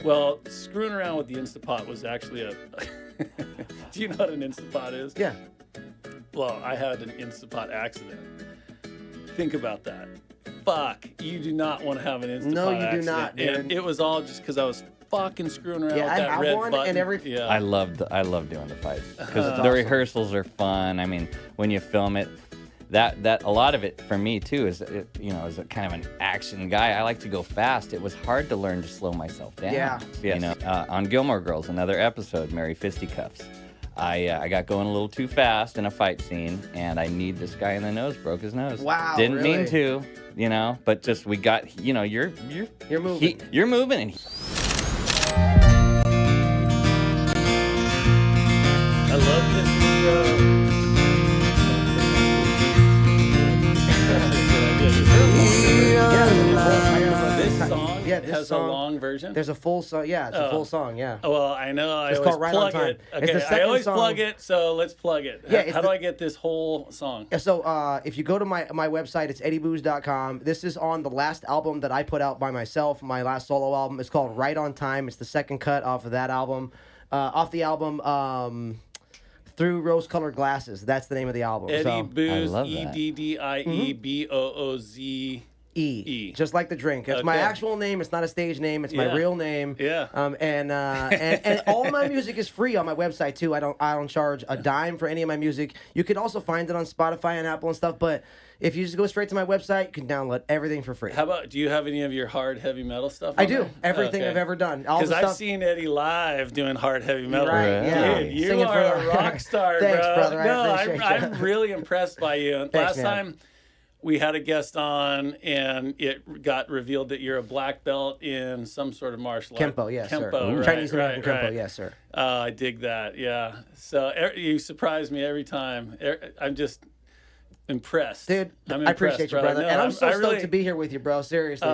Well, screwing around with the Instapot was actually a... Do you know what an Instapot is? Yeah. Well, I had an Instapot accident. Think about that. Fuck, you do not want to have an Instapot No, you accident. do not, dude. And it was all just because I was fucking screwing around with I that have red one button. and everything. Yeah. I love doing the fights because the awesome. rehearsals are fun. I mean, when you film it, that a lot of it for me too is as a kind of an action guy, I like to go fast. It was hard to learn to slow myself down. Yeah. You know, on Gilmore Girls, another episode, Mary Fisticuffs. I got going a little too fast in a fight scene, and I kneed this guy in the nose, broke his nose. Wow, Didn't really? mean to, but just we got, you're moving. You're moving, and I love this intro. This song has a long version? There's a full song. Yeah, it's a full song. Yeah. Oh, well, I know. I It's always called Right on plug Time. it. It's Okay, the I second always song. plug it, so let's plug it. Yeah, How do I get this whole song? So if you go to my website, it's eddybooze.com. This is on the last album that I put out by myself, my last solo album. It's called Right on Time. It's the second cut off of that album. Off the album, Through Rose-Colored Glasses. That's the name of the album. Eddy Booze, love that. EDDIEBOOZE. E. Just like the drink. It's my Okay. actual name. It's not a stage name. It's my Yeah. real name. Yeah. And all my music is free on my website too. I don't charge a dime for any of my music. You can also find it on Spotify and Apple and stuff. But if you just go straight to my website, you can download everything for free. How about, do you have any of your hard heavy metal stuff I on do. there? Everything Okay. I've ever done. All Because the I've stuff. seen Eddie live doing hard heavy metal. Right, yeah. Dude, you Singing are for a the- rock star, Thanks, bro. brother. I No, appreciate I'm you. really impressed by you. Thanks, Last man. time we had a guest on, and it got revealed that you're a black belt in some sort of martial art. Kempo, yes, sir. Kempo, right, Chinese American right, Kempo, right. yes, sir. I dig that, yeah. So you surprise me every time. I'm just impressed. Dude, I'm I appreciate you, brother. No, And I'm so I stoked really, to be here with you, bro. Seriously.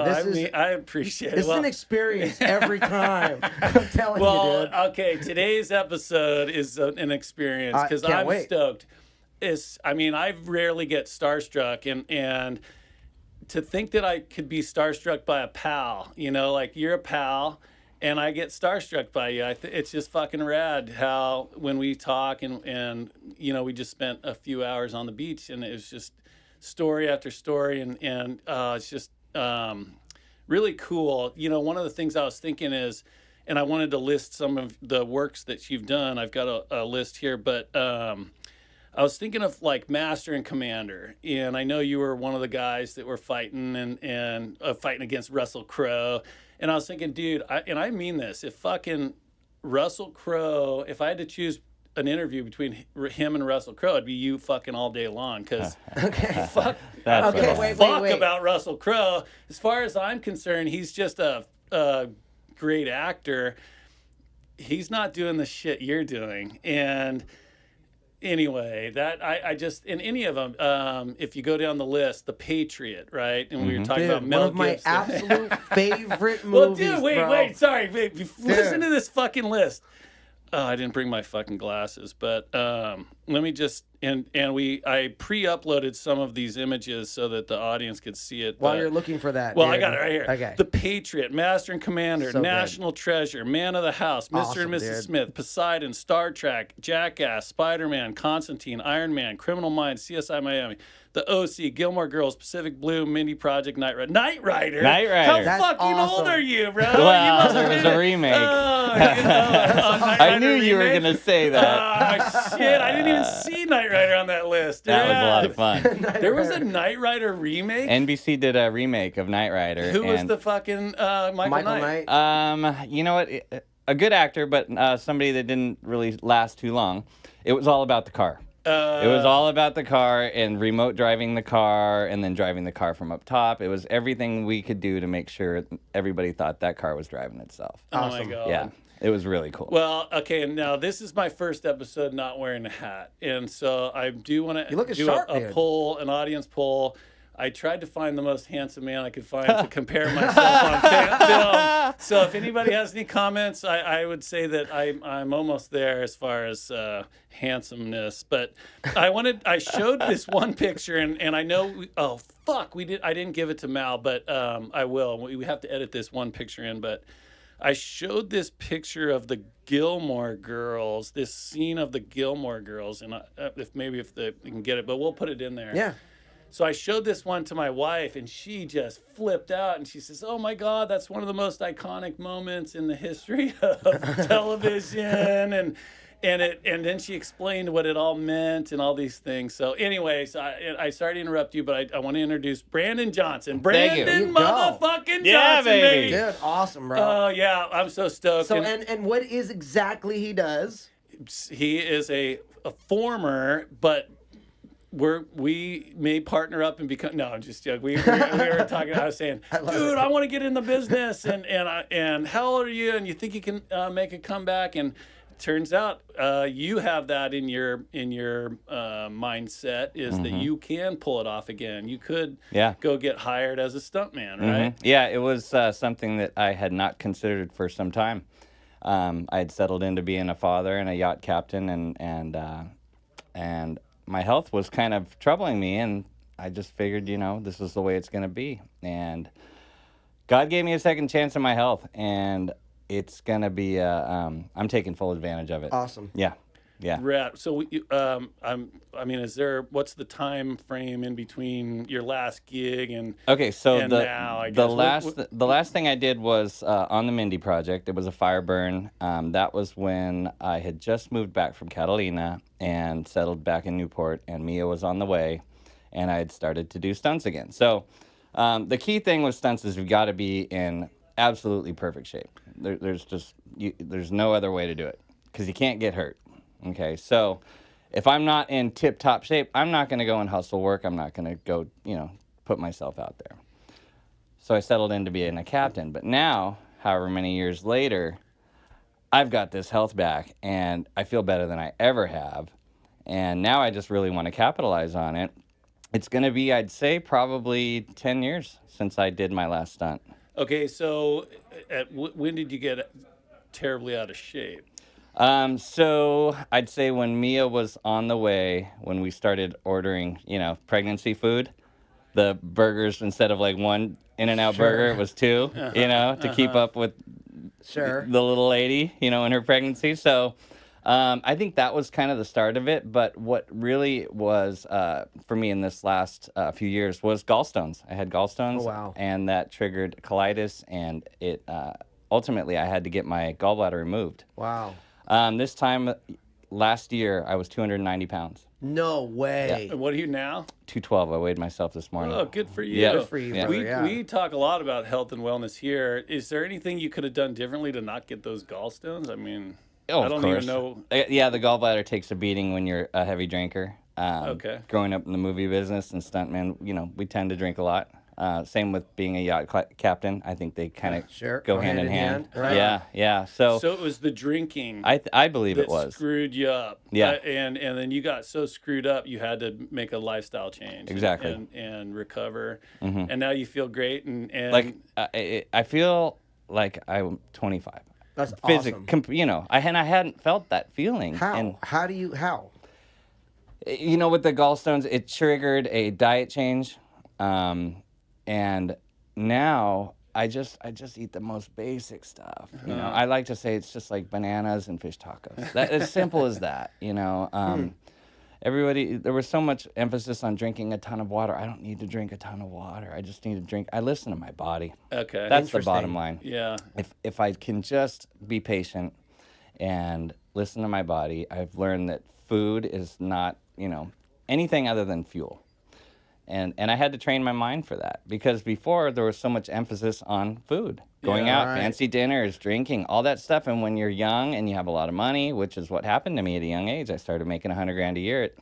I appreciate it. This is an experience every time. I'm telling you, Well, dude. okay, today's episode is an experience because can't I'm wait. stoked. I rarely get starstruck, and to think that I could be starstruck by a pal, like you're a pal, and I get starstruck by you. It's just fucking rad how when we talk and we just spent a few hours on the beach, and it was just story after story, and it's just really cool. One of the things I was thinking is, and I wanted to list some of the works that you've done. I've got a list here, but I was thinking of like Master and Commander, and I know you were one of the guys that were fighting and fighting against Russell Crowe. And I was thinking, dude, I mean this, if fucking Russell Crowe, if I had to choose an interview between him and Russell Crowe, it'd be you fucking all day long, because Okay. fuck, That's Okay, awesome. wait. fuck about Russell Crowe. As far as I'm concerned, he's just a great actor. He's not doing the shit you're doing. And anyway, that I just, in any of them, if you go down the list, The Patriot, right? And we were talking Dude, about Mel one of my Gibson. absolute favorite Well, movies, dude, wait, bro. sorry. Listen to this fucking list. Oh, I didn't bring my fucking glasses, but let me just I pre-uploaded some of these images so that the audience could see it. While but- you're looking for that. well, dude. I got it right here. Okay. The Patriot, Master and Commander, So good. National Treasure, Man of the House, Mr. Awesome, and Mrs. dude. Smith, Poseidon, Star Trek, Jackass, Spider-Man, Constantine, Iron Man, Criminal Minds, CSI Miami, The OC, Gilmore Girls, Pacific Blue, Mindy Project, Knight Rider. Knight Rider? Knight Rider. How That's fucking old awesome. are you, bro? Well, you must have there was been a remake. Knight I knew Rider you were remake? going to say that. Oh, shit. I didn't even see Knight Rider on that list. That was a lot of fun. There was a Knight Rider remake? NBC did a remake of Knight Rider. Who was and, the fucking Michael Knight? You know what? A good actor, but somebody that didn't really last too long. It was all about the car. It was all about the car and remote driving the car and then driving the car from up top. It was everything we could do to make sure everybody thought that car was driving itself. Oh my God. Yeah, it was really cool. Well, okay, and now this is my first episode not wearing a hat. And so I do want You look to as do sharp, a dude. poll, an audience poll. I tried to find the most handsome man I could find to compare myself on film. So if anybody has any comments, I would say that I'm almost there as far as handsomeness. But I showed this one picture, and I know, I didn't give it to Mal, but I will. We have to edit this one picture in, but I showed this picture of the Gilmore Girls, this scene of the Gilmore Girls, and if they can get it, but we'll put it in there. Yeah. So I showed this one to my wife, and she just flipped out, and she says, "Oh my God, that's one of the most iconic moments in the history of television." And then she explained what it all meant and all these things. So, anyways, I sorry to interrupt you, but I want to introduce Brandon Johnson. Thank you. Brandon There you motherfucking Yeah, Johnson, baby. Dude, awesome, bro. Oh yeah, I'm so stoked. So and what is exactly he does? He is a former, but we may partner up and become. No, I'm just joking. We were talking. I was saying, dude, I want to get in the business, and how old are you? And you think you can make a comeback? And turns out you have that in your mindset is that you can pull it off again. You could go get hired as a stuntman, right? Yeah, it was something that I had not considered for some time. I had settled into being a father and a yacht captain, and my health was kind of troubling me, and I just figured, this is the way it's going to be. And God gave me a second chance in my health, and it's going to be, I'm taking full advantage of it. Awesome. Yeah. Right. So, what's the time frame in between your last gig and now, I guess? The last thing I did was on the Mindy project. It was a fire burn. That was when I had just moved back from Catalina and settled back in Newport, and Mia was on the way, and I had started to do stunts again. So the key thing with stunts is you've got to be in absolutely perfect shape. There's no other way to do it because you can't get hurt. Okay, so if I'm not in tip-top shape, I'm not going to go and hustle work. I'm not going to go, put myself out there. So I settled into being a captain. But now, however many years later, I've got this health back, and I feel better than I ever have. And now I just really want to capitalize on it. It's going to be, I'd say, probably 10 years since I did my last stunt. Okay, so when did you get terribly out of shape? So I'd say when Mia was on the way, when we started ordering, pregnancy food, the burgers, instead of like one In-N-Out burger, it was two, to keep up with the little lady, in her pregnancy. So I think that was kind of the start of it. But what really was for me in this last few years was gallstones. I had gallstones, and that triggered colitis, and it ultimately I had to get my gallbladder removed. Wow. This time last year, I was 290 pounds. No way. And what are you now? 212. I weighed myself this morning. Oh, good for you. Yeah. Good for you, brother, We talk a lot about health and wellness here. Is there anything you could have done differently to not get those gallstones? I mean, I don't even know. Yeah, the gallbladder takes a beating when you're a heavy drinker. Okay. Growing up in the movie business and stuntman, we tend to drink a lot. Same with being a yacht captain. I think they kind of go hand in hand. Right. Yeah. So it was the drinking. I believe it was. Screwed you up. Yeah. And then you got so screwed up, you had to make a lifestyle change. Exactly. And recover. Mm-hmm. And now you feel great. And like I feel like I'm 25. That's awesome. I hadn't felt that feeling. How? And How? with the gallstones, it triggered a diet change. And now I just eat the most basic stuff. I like to say it's just like bananas and fish tacos. That as simple as that. Everybody, there was so much emphasis on drinking a ton of water. I don't need to drink a ton of water. I just need to drink. I listen to my body. Okay, that's the bottom line. Yeah. If I can just be patient and listen to my body, I've learned that food is not anything other than fuel. And I had to train my mind for that because before there was so much emphasis on food, going out, fancy dinners, drinking, all that stuff. And when you're young and you have a lot of money, which is what happened to me at a young age, I started making $100,000 a year at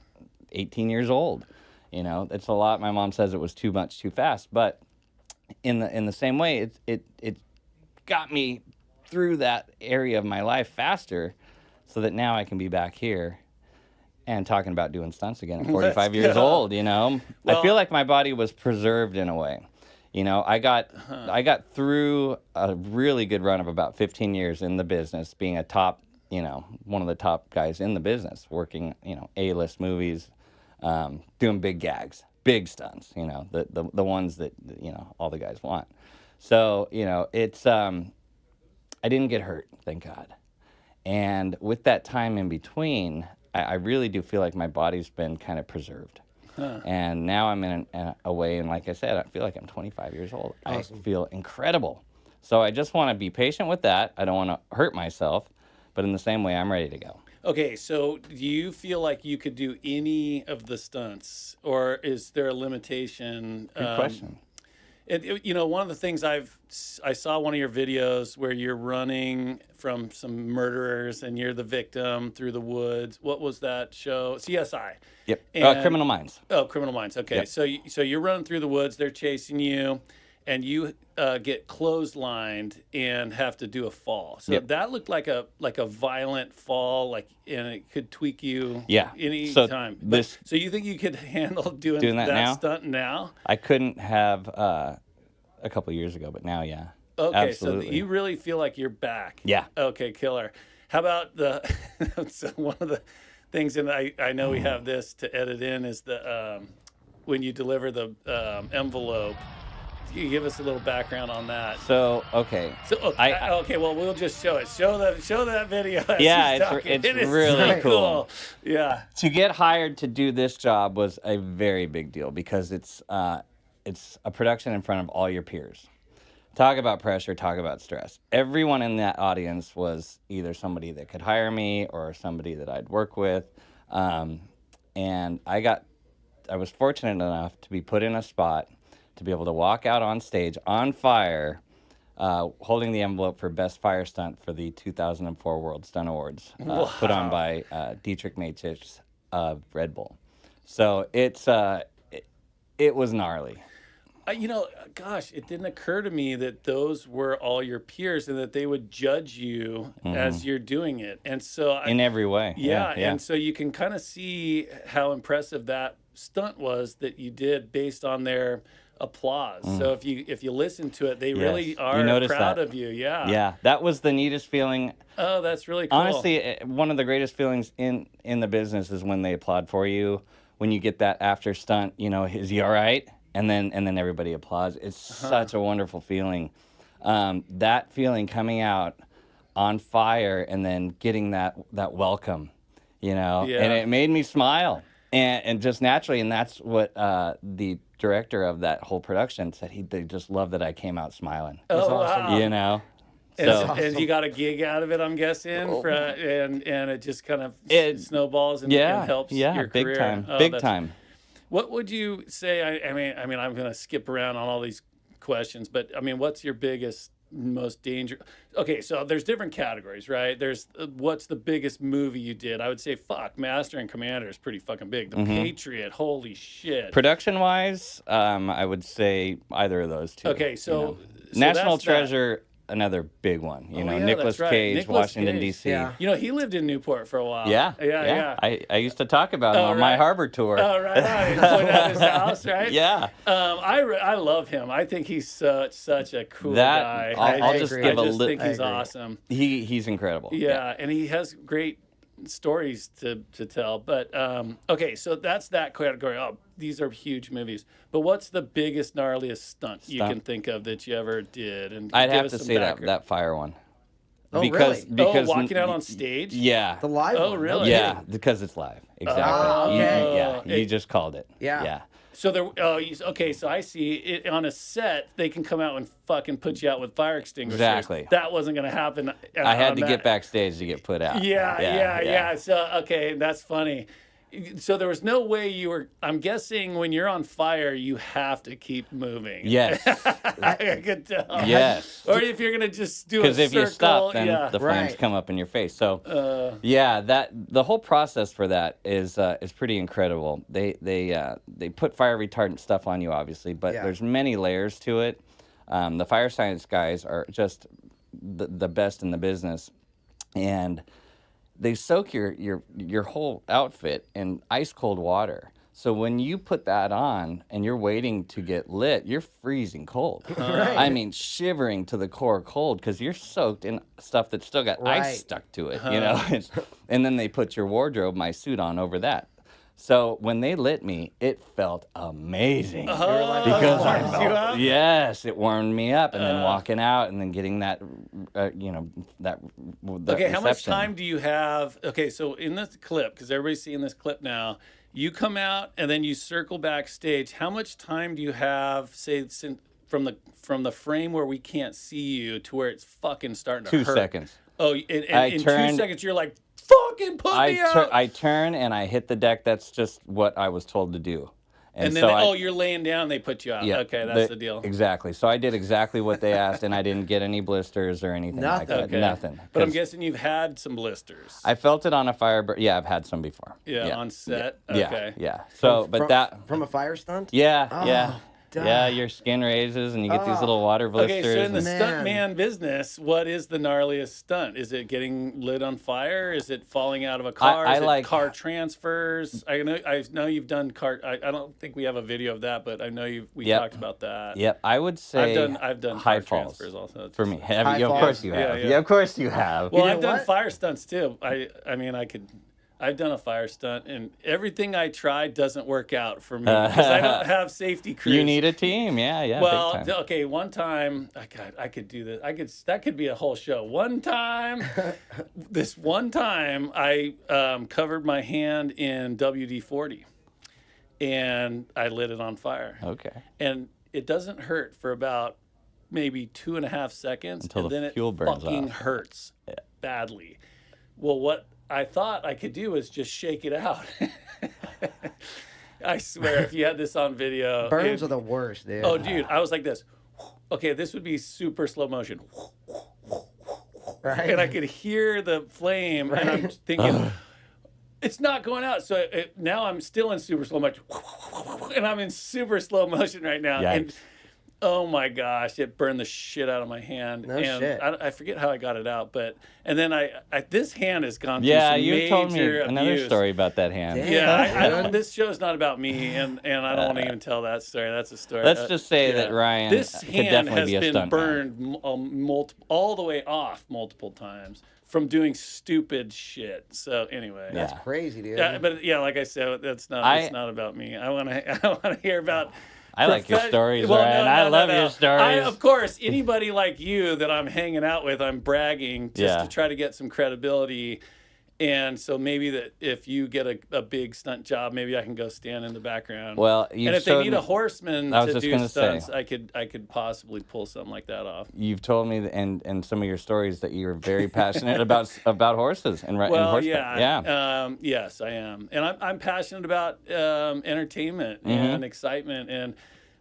18 years old. It's a lot. My mom says it was too much, too fast. But in the same way, it got me through that area of my life faster, so that now I can be back here and talking about doing stunts again at 45 years old, Well, I feel like my body was preserved in a way. I got through a really good run of about 15 years in the business, being a top, one of the top guys in the business, working, A-list movies, doing big gags, big stunts, the ones that, all the guys want. So, it's, I didn't get hurt, thank God. And with that time in between, I really do feel like my body's been kind of preserved. And now I'm in a way, and like I said, I feel like I'm 25 years old. Awesome. I feel incredible. So I just want to be patient with that. I don't want to hurt myself, but in the same way, I'm ready to go. Okay, so do you feel like you could do any of the stunts, or is there a limitation? Good question. One of the things I saw one of your videos where you're running from some murderers and you're the victim through the woods. What was that show? CSI. Yep. And, Criminal Minds. Oh, Criminal Minds. Okay, Yep. So you're running through the woods. They're chasing you, and you get clotheslined and have to do a fall. So Yep. that looked like a violent fall, and it could tweak you. Yeah. Any So time. this- So you think you could handle doing Doing that now? stunt now? I couldn't have a couple years ago, but now, yeah. Okay, Absolutely. so you really feel like you're back. Yeah. Okay, killer. How about so one of the things, and I know we have this to edit in, is the when you deliver the envelope. Can you give us a little background on that? So, okay. So okay, well we'll just show it. Show that video. as Yeah, he's talking. it's It is really so cool. Yeah. To get hired to do this job was a very big deal because it's a production in front of all your peers. Talk about pressure, talk about stress. Everyone in that audience was either somebody that could hire me or somebody that I'd work with. And I was fortunate enough to be put in a spot to be able to walk out on stage on fire, holding the envelope for Best Fire Stunt for the 2004 World Stunt Awards, put on by Dietrich Mateschitz of Red Bull. So it was gnarly. Gosh, it didn't occur to me that those were all your peers and that they would judge you as you're doing it. And so In every way. yeah, Yeah. and so you can kind of see how impressive that stunt was that you did based on their applause. So if you listen to it, they really are proud that. of you. Yeah. Yeah, that was the neatest feeling. Oh, that's really cool. Honestly, one of the greatest feelings in the business is when they applaud for you. When you get that after stunt, is he all right? And then everybody applauds. It's such a wonderful feeling. That feeling coming out on fire and then getting that welcome, Yeah. and it made me smile and just naturally. And that's what the director of that whole production said. They just loved that I came out smiling. Oh, awesome. wow. So And you got a gig out of it, I'm guessing, and it just kind of snowballs and helps your big career. time, Oh, big that's- time. What would you say? I mean, I'm going to skip around on all these questions, but I mean, what's your biggest, most dangerous? Okay, so there's different categories, right? There's what's the biggest movie you did? I would say, Master and Commander is pretty fucking big. The Patriot, holy shit. Production wise, I would say either of those two. Okay, so National that's that. Treasure. Another big one, yeah, Nicolas that's right. Cage, Nicolas Washington, Cage. D.C. Yeah. He lived in Newport for a while. Yeah. I used to talk about him on my harbor tour. Oh, right. Point out his house, right? Yeah. I love him. I think he's such a cool guy. I'll just agree. give I a just little. think he's awesome. He's incredible. Yeah, and he has great stories to tell. But okay, so that's that category. Oh, these are huge movies. But what's the biggest, gnarliest stunt you can think of that you ever did? And I'd give have us to some say background. that fire one. Oh, because really? because walking out on stage. Yeah. The live Oh, one. really? Yeah, because it's live. Exactly. okay. You just called it. Yeah. Yeah. So okay, so I see it on a set. They can come out and fucking put you out with fire extinguishers. Exactly. That wasn't going to happen. I had to on get that. backstage to get put out. Yeah. So okay, that's funny. So there was no way you were. I'm guessing when you're on fire, you have to keep moving. Yes. I could tell. Yes. Or if you're gonna just do a circle. Because if you stop, then the flames Right. come up in your face. So, that the whole process for that is pretty incredible. They put fire retardant stuff on you, obviously, but there's many layers to it. The fire science guys are just the best in the business, and they soak your whole outfit in ice cold water. So when you put that on and you're waiting to get lit, you're freezing cold. Right. I mean, shivering to the core cold because you're soaked in stuff that's still got Right. ice stuck to it, And then they put your wardrobe, my suit on over that. So when they lit me, it felt amazing. Because Yes, it warmed me up, and then walking out, and then getting that, that Okay, how much reception. time do you have? Okay, so in this clip, because everybody's seeing this clip now, you come out and then you circle backstage. How much time do you have, say, from the frame where we can't see you to where it's fucking starting to 2 hurt? seconds. Oh, in 2 seconds you're like, fucking put me out. I turn and I hit the deck. That's just what I was told to do. And then, so you're laying down, they put you out. Yeah, Okay, that's the deal. Exactly. So I did exactly what they asked, and I didn't get any blisters or anything like that. Okay. Nothing. But I'm guessing you've had some blisters. I felt it on a fire. Yeah, I've had some before. Yeah, on set. Yeah. Okay. Yeah. So, from a fire stunt. Yeah. Yeah, your skin raises and you get these little water blisters. Okay, so in the Man. stuntman business, what is the gnarliest stunt? Is it getting lit on fire? Is it falling out of a car? I is it like car transfers? I know you've done car. I don't think we have a video of that, but I know we talked about that. Yep, I would say I've done car Highfalls transfers also. for me. Of course you have. Yeah. Of course you have. Well, You I've did done what? fire stunts too. I've done a fire stunt, and everything I tried doesn't work out for me because I don't have safety crews. You need a team, yeah. Well, big time. okay, one time, I could do this. That could be a whole show. One time, I covered my hand in WD-40, and I lit it on fire. Okay. And it doesn't hurt for about maybe 2.5 seconds, Until and the then fuel it burns fucking off. hurts badly. Well, what I thought I could do is just shake it out. I swear, if you had this on video, Burns are the worst, dude. Oh, dude, I was like this. Okay, this would be super slow motion. Right. And I could hear the flame, and I'm thinking, it's not going out. So now I'm still in super slow motion, and I'm in super slow motion right now. Yikes. And oh my gosh, it burned the shit out of my hand. No and shit. I forget how I got it out, and then this hand has gone through Yeah, some you major told me another abuse. story about that hand. Damn. Yeah, I don't. This show's not about me, and I don't want to even tell that story. That's a story. Let's just say that Ryan this could hand definitely has be a been stunt burned all the way off multiple times from doing stupid shit. So anyway, That's crazy, dude. yeah, but yeah, like I said, it's not about me. I want to hear about. I like your stories, Well, Ryan. I love your stories. Of course, anybody like you that I'm hanging out with, I'm bragging just to try to get some credibility. And so maybe that if you get a big stunt job, maybe I can go stand in the background. Well, and if they need a horseman I was to just do gonna stunts, say. I could possibly pull something like that off. You've told me and some of your stories that you're very passionate about horses and horseback. Yes, I am, and I'm passionate about entertainment and excitement. And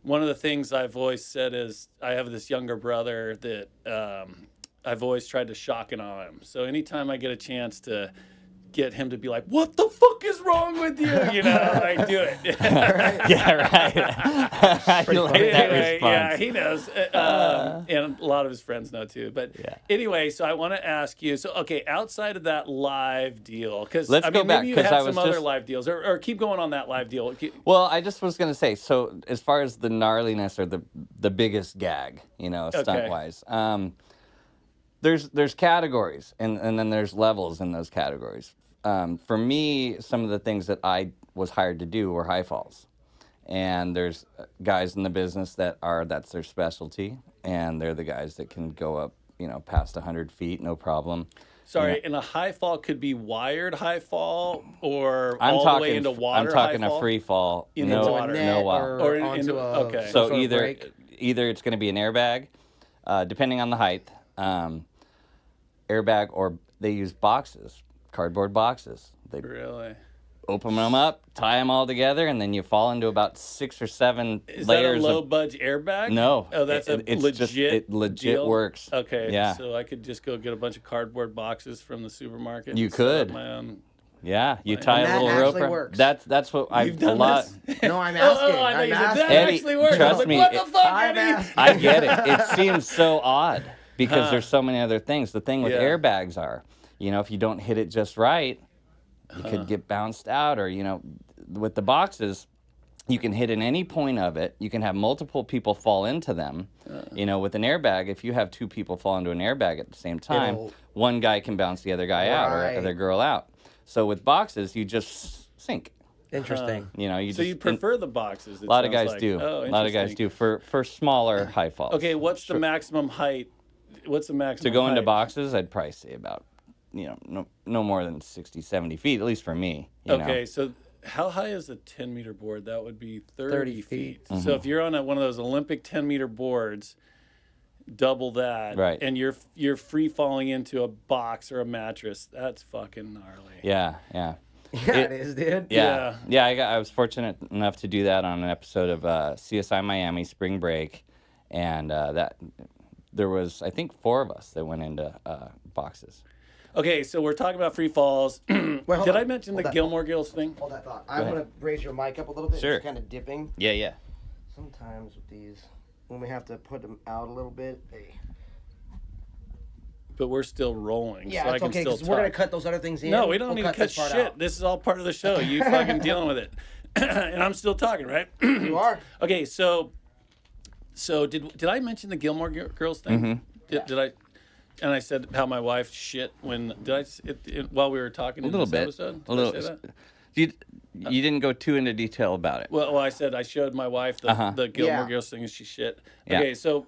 one of the things I've always said is I have this younger brother that I've always tried to shock and awe him. So anytime I get a chance to get him to be like, "What the fuck is wrong with you?" You know, I do it. Yeah, right. You like that Anyway, yeah, response. he knows, and a lot of his friends know too. But anyway, so I want to ask you. So okay, outside of that live deal, because Let's go back, maybe you 'cause had I some was other just- live deals, or keep going on that live deal. Well, I just was gonna say. So as far as the gnarliness or the biggest gag, stunt wise, there's categories and then there's levels in those categories. For me, some of the things that I was hired to do were Highfalls. And there's guys in the business that's their specialty, and they're the guys that can go up, past 100 feet, no problem. Sorry, and a high fall could be wired high fall, or I'm all talking, the way into water. I'm talking high a fall? free fall, Into no, water. no water. Or Or onto okay. some So sort of either break. it's going to be an airbag, depending on the height, airbag, or they use boxes, cardboard boxes. They Really? open them up, tie them all together, and then you fall into about 6 or 7 Is layers that a low of. budge airbag? No. Oh, that's it's legit. just, it legit deal? works. Okay. Yeah. So I could just go get a bunch of cardboard boxes from the supermarket. You and set up could. my own. Yeah, you tie And a that little rope. actually works. That's what I've You've done a lot. this? No, I'm asking. Oh, I know I'm you said asking. that Eddie, actually works. I was trust like, me, what the fuck, I'm Eddie? asking. I get it. It seems so odd because there's so many other things. The thing with Yeah. airbags are, if you don't hit it just right, you could get bounced out, or with the boxes, you can hit in any point of it. You can have multiple people fall into them. With an airbag, if you have 2 people fall into an airbag at the same time, It'll- one guy can bounce the other guy out or Right. other girl out. So with boxes, you just sink. Interesting. You know, So you prefer the boxes? A lot of guys like. do. Oh, a lot of guys do for smaller high falls. Okay, what's the maximum height? What's the maximum to go into height? boxes? I'd probably say about, no more than 60, 70 feet, at least for me. You know? So how high is a 10-meter board? That would be 30 feet. Mm-hmm. So if you're on one of those Olympic 10-meter boards, double that, right? And you're free falling into a box or a mattress. That's fucking gnarly. Yeah. Yeah, it is, dude. Yeah. I was fortunate enough to do that on an episode of CSI Miami Spring Break, and that there was, I think, 4 of us that went into boxes. Okay, so we're talking about free falls. Did I mention the Gilmore Girls thing? Hold that thought. I'm going to raise your mic up a little bit. Sure. It's kind of dipping. Yeah. Sometimes with these, when we have to put them out a little bit, But we're still rolling. Yeah, so it's I can okay, still because talk. we're going to cut those other things in. No, we don't need to cut this part shit. out. This is all part of the show. You fucking dealing with it. And I'm still talking, right? You are? Okay, so did I mention the Gilmore Girls thing? Mm-hmm. Did I? And I said how my wife shit when while we were talking A little in this bit. episode? A little. Did I say that? You didn't go too into detail about it. Well, I said I showed my wife the Gilmore Girls thing and she shit. Yeah. Okay, so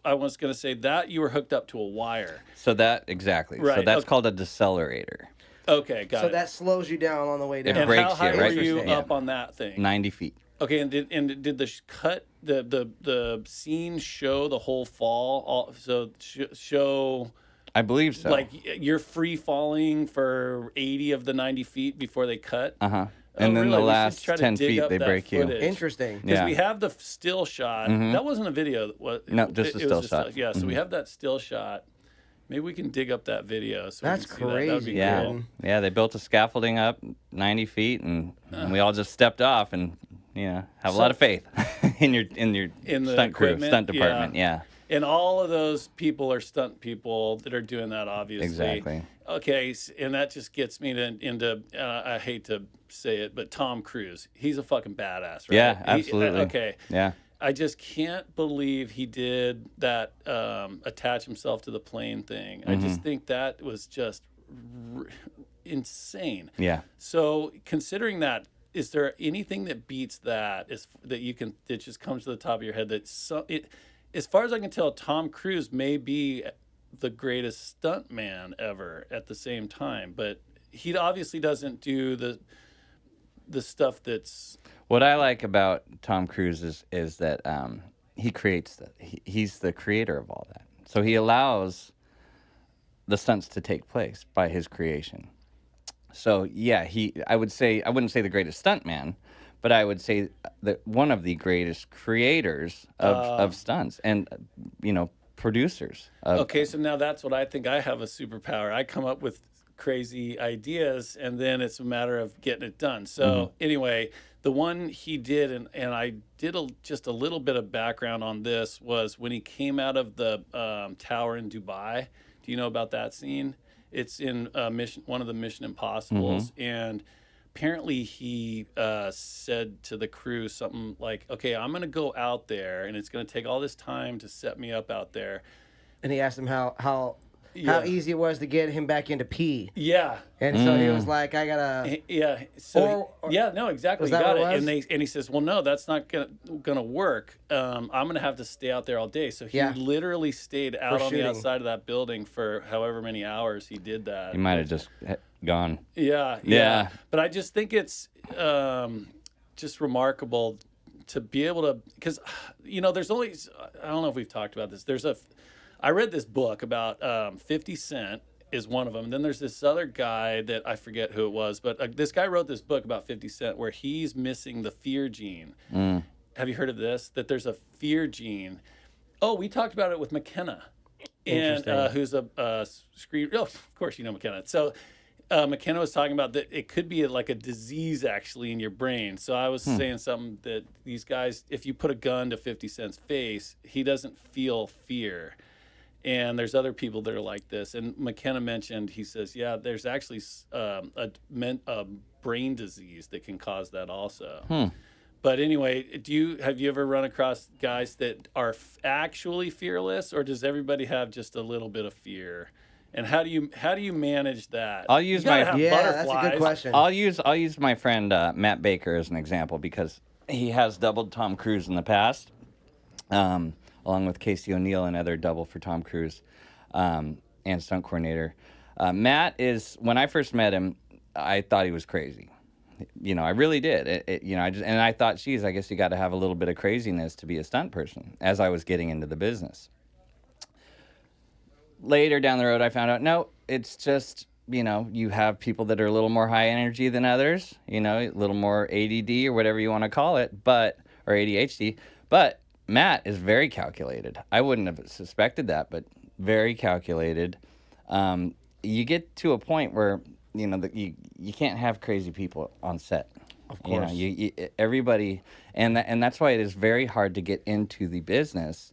I was going to say that you were hooked up to a wire. So that, exactly. Right, So that's okay. called a decelerator. Okay, got it. So that slows you down on the way down. It and breaks how high you, right? were you Yeah. up on that thing? 90 feet. Okay, and did the cut the scene show the whole fall? Show I believe so. like you're free falling for 80 of the 90 feet before they cut. And then really? the We should last try to 10 dig feet up they that break you. footage. Interesting. Because Yeah. we have the still shot. That wasn't a video. No, just a it still was shot. Yeah, so we have that still shot. Maybe we can dig up that video. So That's we can see that. That would be crazy. Yeah. cool. Yeah, they built a scaffolding up 90 feet and we all just stepped off and have a lot of faith in your In the stunt crew, equipment? stunt department. Yeah. And all of those people are stunt people that are doing that, obviously. Exactly. Okay, and that just gets me into I hate to say it, but Tom Cruise. He's a fucking badass, right? Yeah, absolutely. Okay. Yeah. I just can't believe he did that, attach himself to the plane thing. I just think that was just insane. Yeah. So considering that, is there anything that beats that that just comes to the top of your head as far as I can tell, Tom Cruise may be the greatest stuntman ever at the same time, but he obviously doesn't do the stuff that's. What I like about Tom Cruise is that he creates he's the creator of all that. So he allows the stunts to take place by his creation. So yeah, I wouldn't say the greatest stuntman, but I would say that one of the greatest creators of stunts and producers. Okay, so now that's what I think. I have a superpower. I come up with crazy ideas, and then it's a matter of getting it done. So anyway, the one he did, and I did just a little bit of background on this, was when he came out of the tower in Dubai. Do you know about that scene? It's in one of the Mission Impossibles, and apparently he said to the crew something like, okay, I'm going to go out there, and it's going to take all this time to set me up out there. And he asked him how easy it was to get him back into P. Yeah. And so he was like, I gotta. Yeah. So exactly. Was You that got what it. it was? And he says, well, no, that's not gonna work. I'm gonna have to stay out there all day. So he literally stayed out on the outside of that building for however many hours he did that. He might have just gone. Yeah. But I just think it's just remarkable to be able to, because there's only, I don't know if we've talked about this. I read this book about 50 Cent is one of them. And then there's this other guy that I forget who it was, but this guy wrote this book about 50 Cent where he's missing the fear gene. Have you heard of this? That there's a fear gene. Oh, we talked about it with McKenna, and who's a screen. Oh, of course you know McKenna. So McKenna was talking about that it could be like a disease actually in your brain. So I was saying something that these guys, if you put a gun to 50 Cent's face, he doesn't feel fear. And there's other people that are like this. And McKenna mentioned, he says, yeah, there's actually a brain disease that can cause that also. But anyway, have you ever run across guys that are actually fearless, or does everybody have just a little bit of fear? And how do you manage that? I'll use you gotta my- have Yeah, butterflies. that's a good question. I'll use my friend Matt Baker as an example because he has doubled Tom Cruise in the past, along with Casey O'Neill, another double for Tom Cruise, and stunt coordinator. Matt is, when I first met him, I thought he was crazy. I really did. I thought, geez, I guess you got to have a little bit of craziness to be a stunt person. As I was getting into the business. Later down the road, I found out, no, it's just, you have people that are a little more high energy than others, a little more ADD or whatever you want to call it, or ADHD. But Matt is very calculated. I wouldn't have suspected that, but very calculated. You get to a point where, you can't have crazy people on set. Of course. Everybody, and that's why it is very hard to get into the business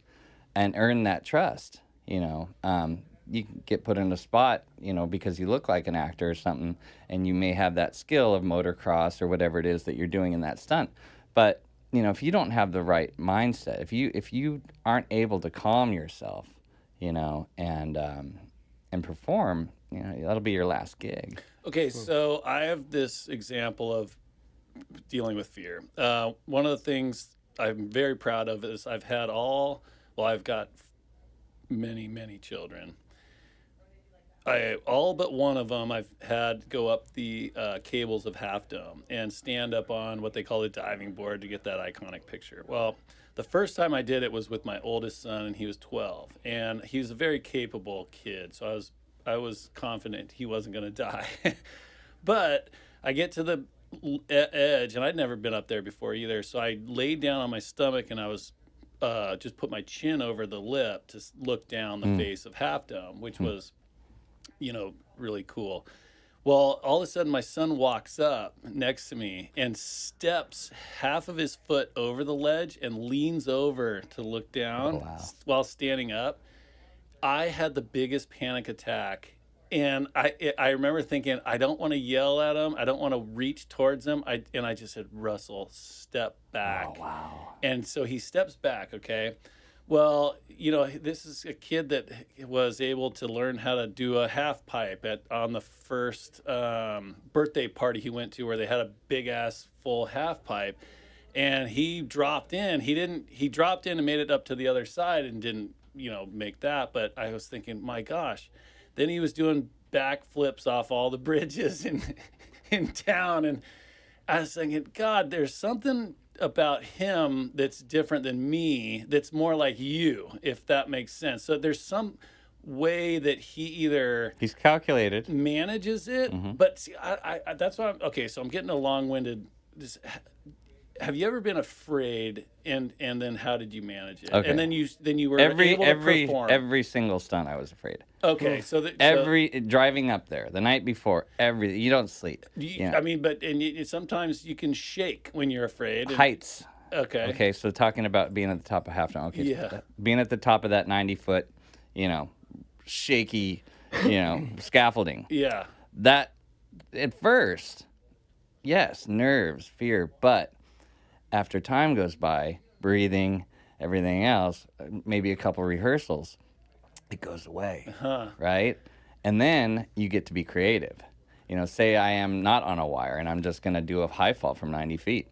and earn that trust. You can get put in a spot, because you look like an actor or something, and you may have that skill of motocross or whatever it is that you're doing in that stunt. But, if you don't have the right mindset, if you aren't able to calm yourself, and perform, that'll be your last gig. Okay, so I have this example of dealing with fear. One of the things I'm very proud of is I've got many children. All but one of them I've had go up the cables of Half Dome and stand up on what they call the diving board to get that iconic picture. Well, the first time I did it was with my oldest son, and he was 12, and he was a very capable kid, so I was confident he wasn't going to die. But I get to the edge, and I'd never been up there before either, so I laid down on my stomach, and I was just put my chin over the lip to look down the face of Half Dome, which was, really cool. Well, all of a sudden, my son walks up next to me and steps half of his foot over the ledge and leans over to look down while standing up. I had the biggest panic attack. And I remember thinking, I don't want to yell at him. I don't want to reach towards him. I just said, Russell, step back. Oh, wow. And so he steps back, okay? Well, this is a kid that was able to learn how to do a half pipe on the first birthday party he went to where they had a big-ass full half pipe. And he dropped in. He dropped in and made it up to the other side and didn't, make that. But I was thinking, my gosh. Then he was doing backflips off all the bridges in town. And I was thinking, God, there's something about him that's different than me, that's more like you, if that makes sense. So there's some way that he's calculated, manages it. But see, I that's why so I'm getting a long-winded. Have you ever been afraid, and then how did you manage it? Okay. And then you were able to perform. Every single stunt I was afraid. Okay, so driving up there the night before, you don't sleep. I mean, sometimes you can shake when you're afraid. Heights. Okay. Okay, so talking about being at the top of Half Dome. Okay. Yeah. So being at the top of that 90-foot, shaky, scaffolding. Yeah. That at first, yes, nerves, fear, but after time goes by, breathing, everything else, maybe a couple rehearsals, it goes away, right? And then you get to be creative. Say I am not on a wire and I'm just going to do a high fall from 90 feet,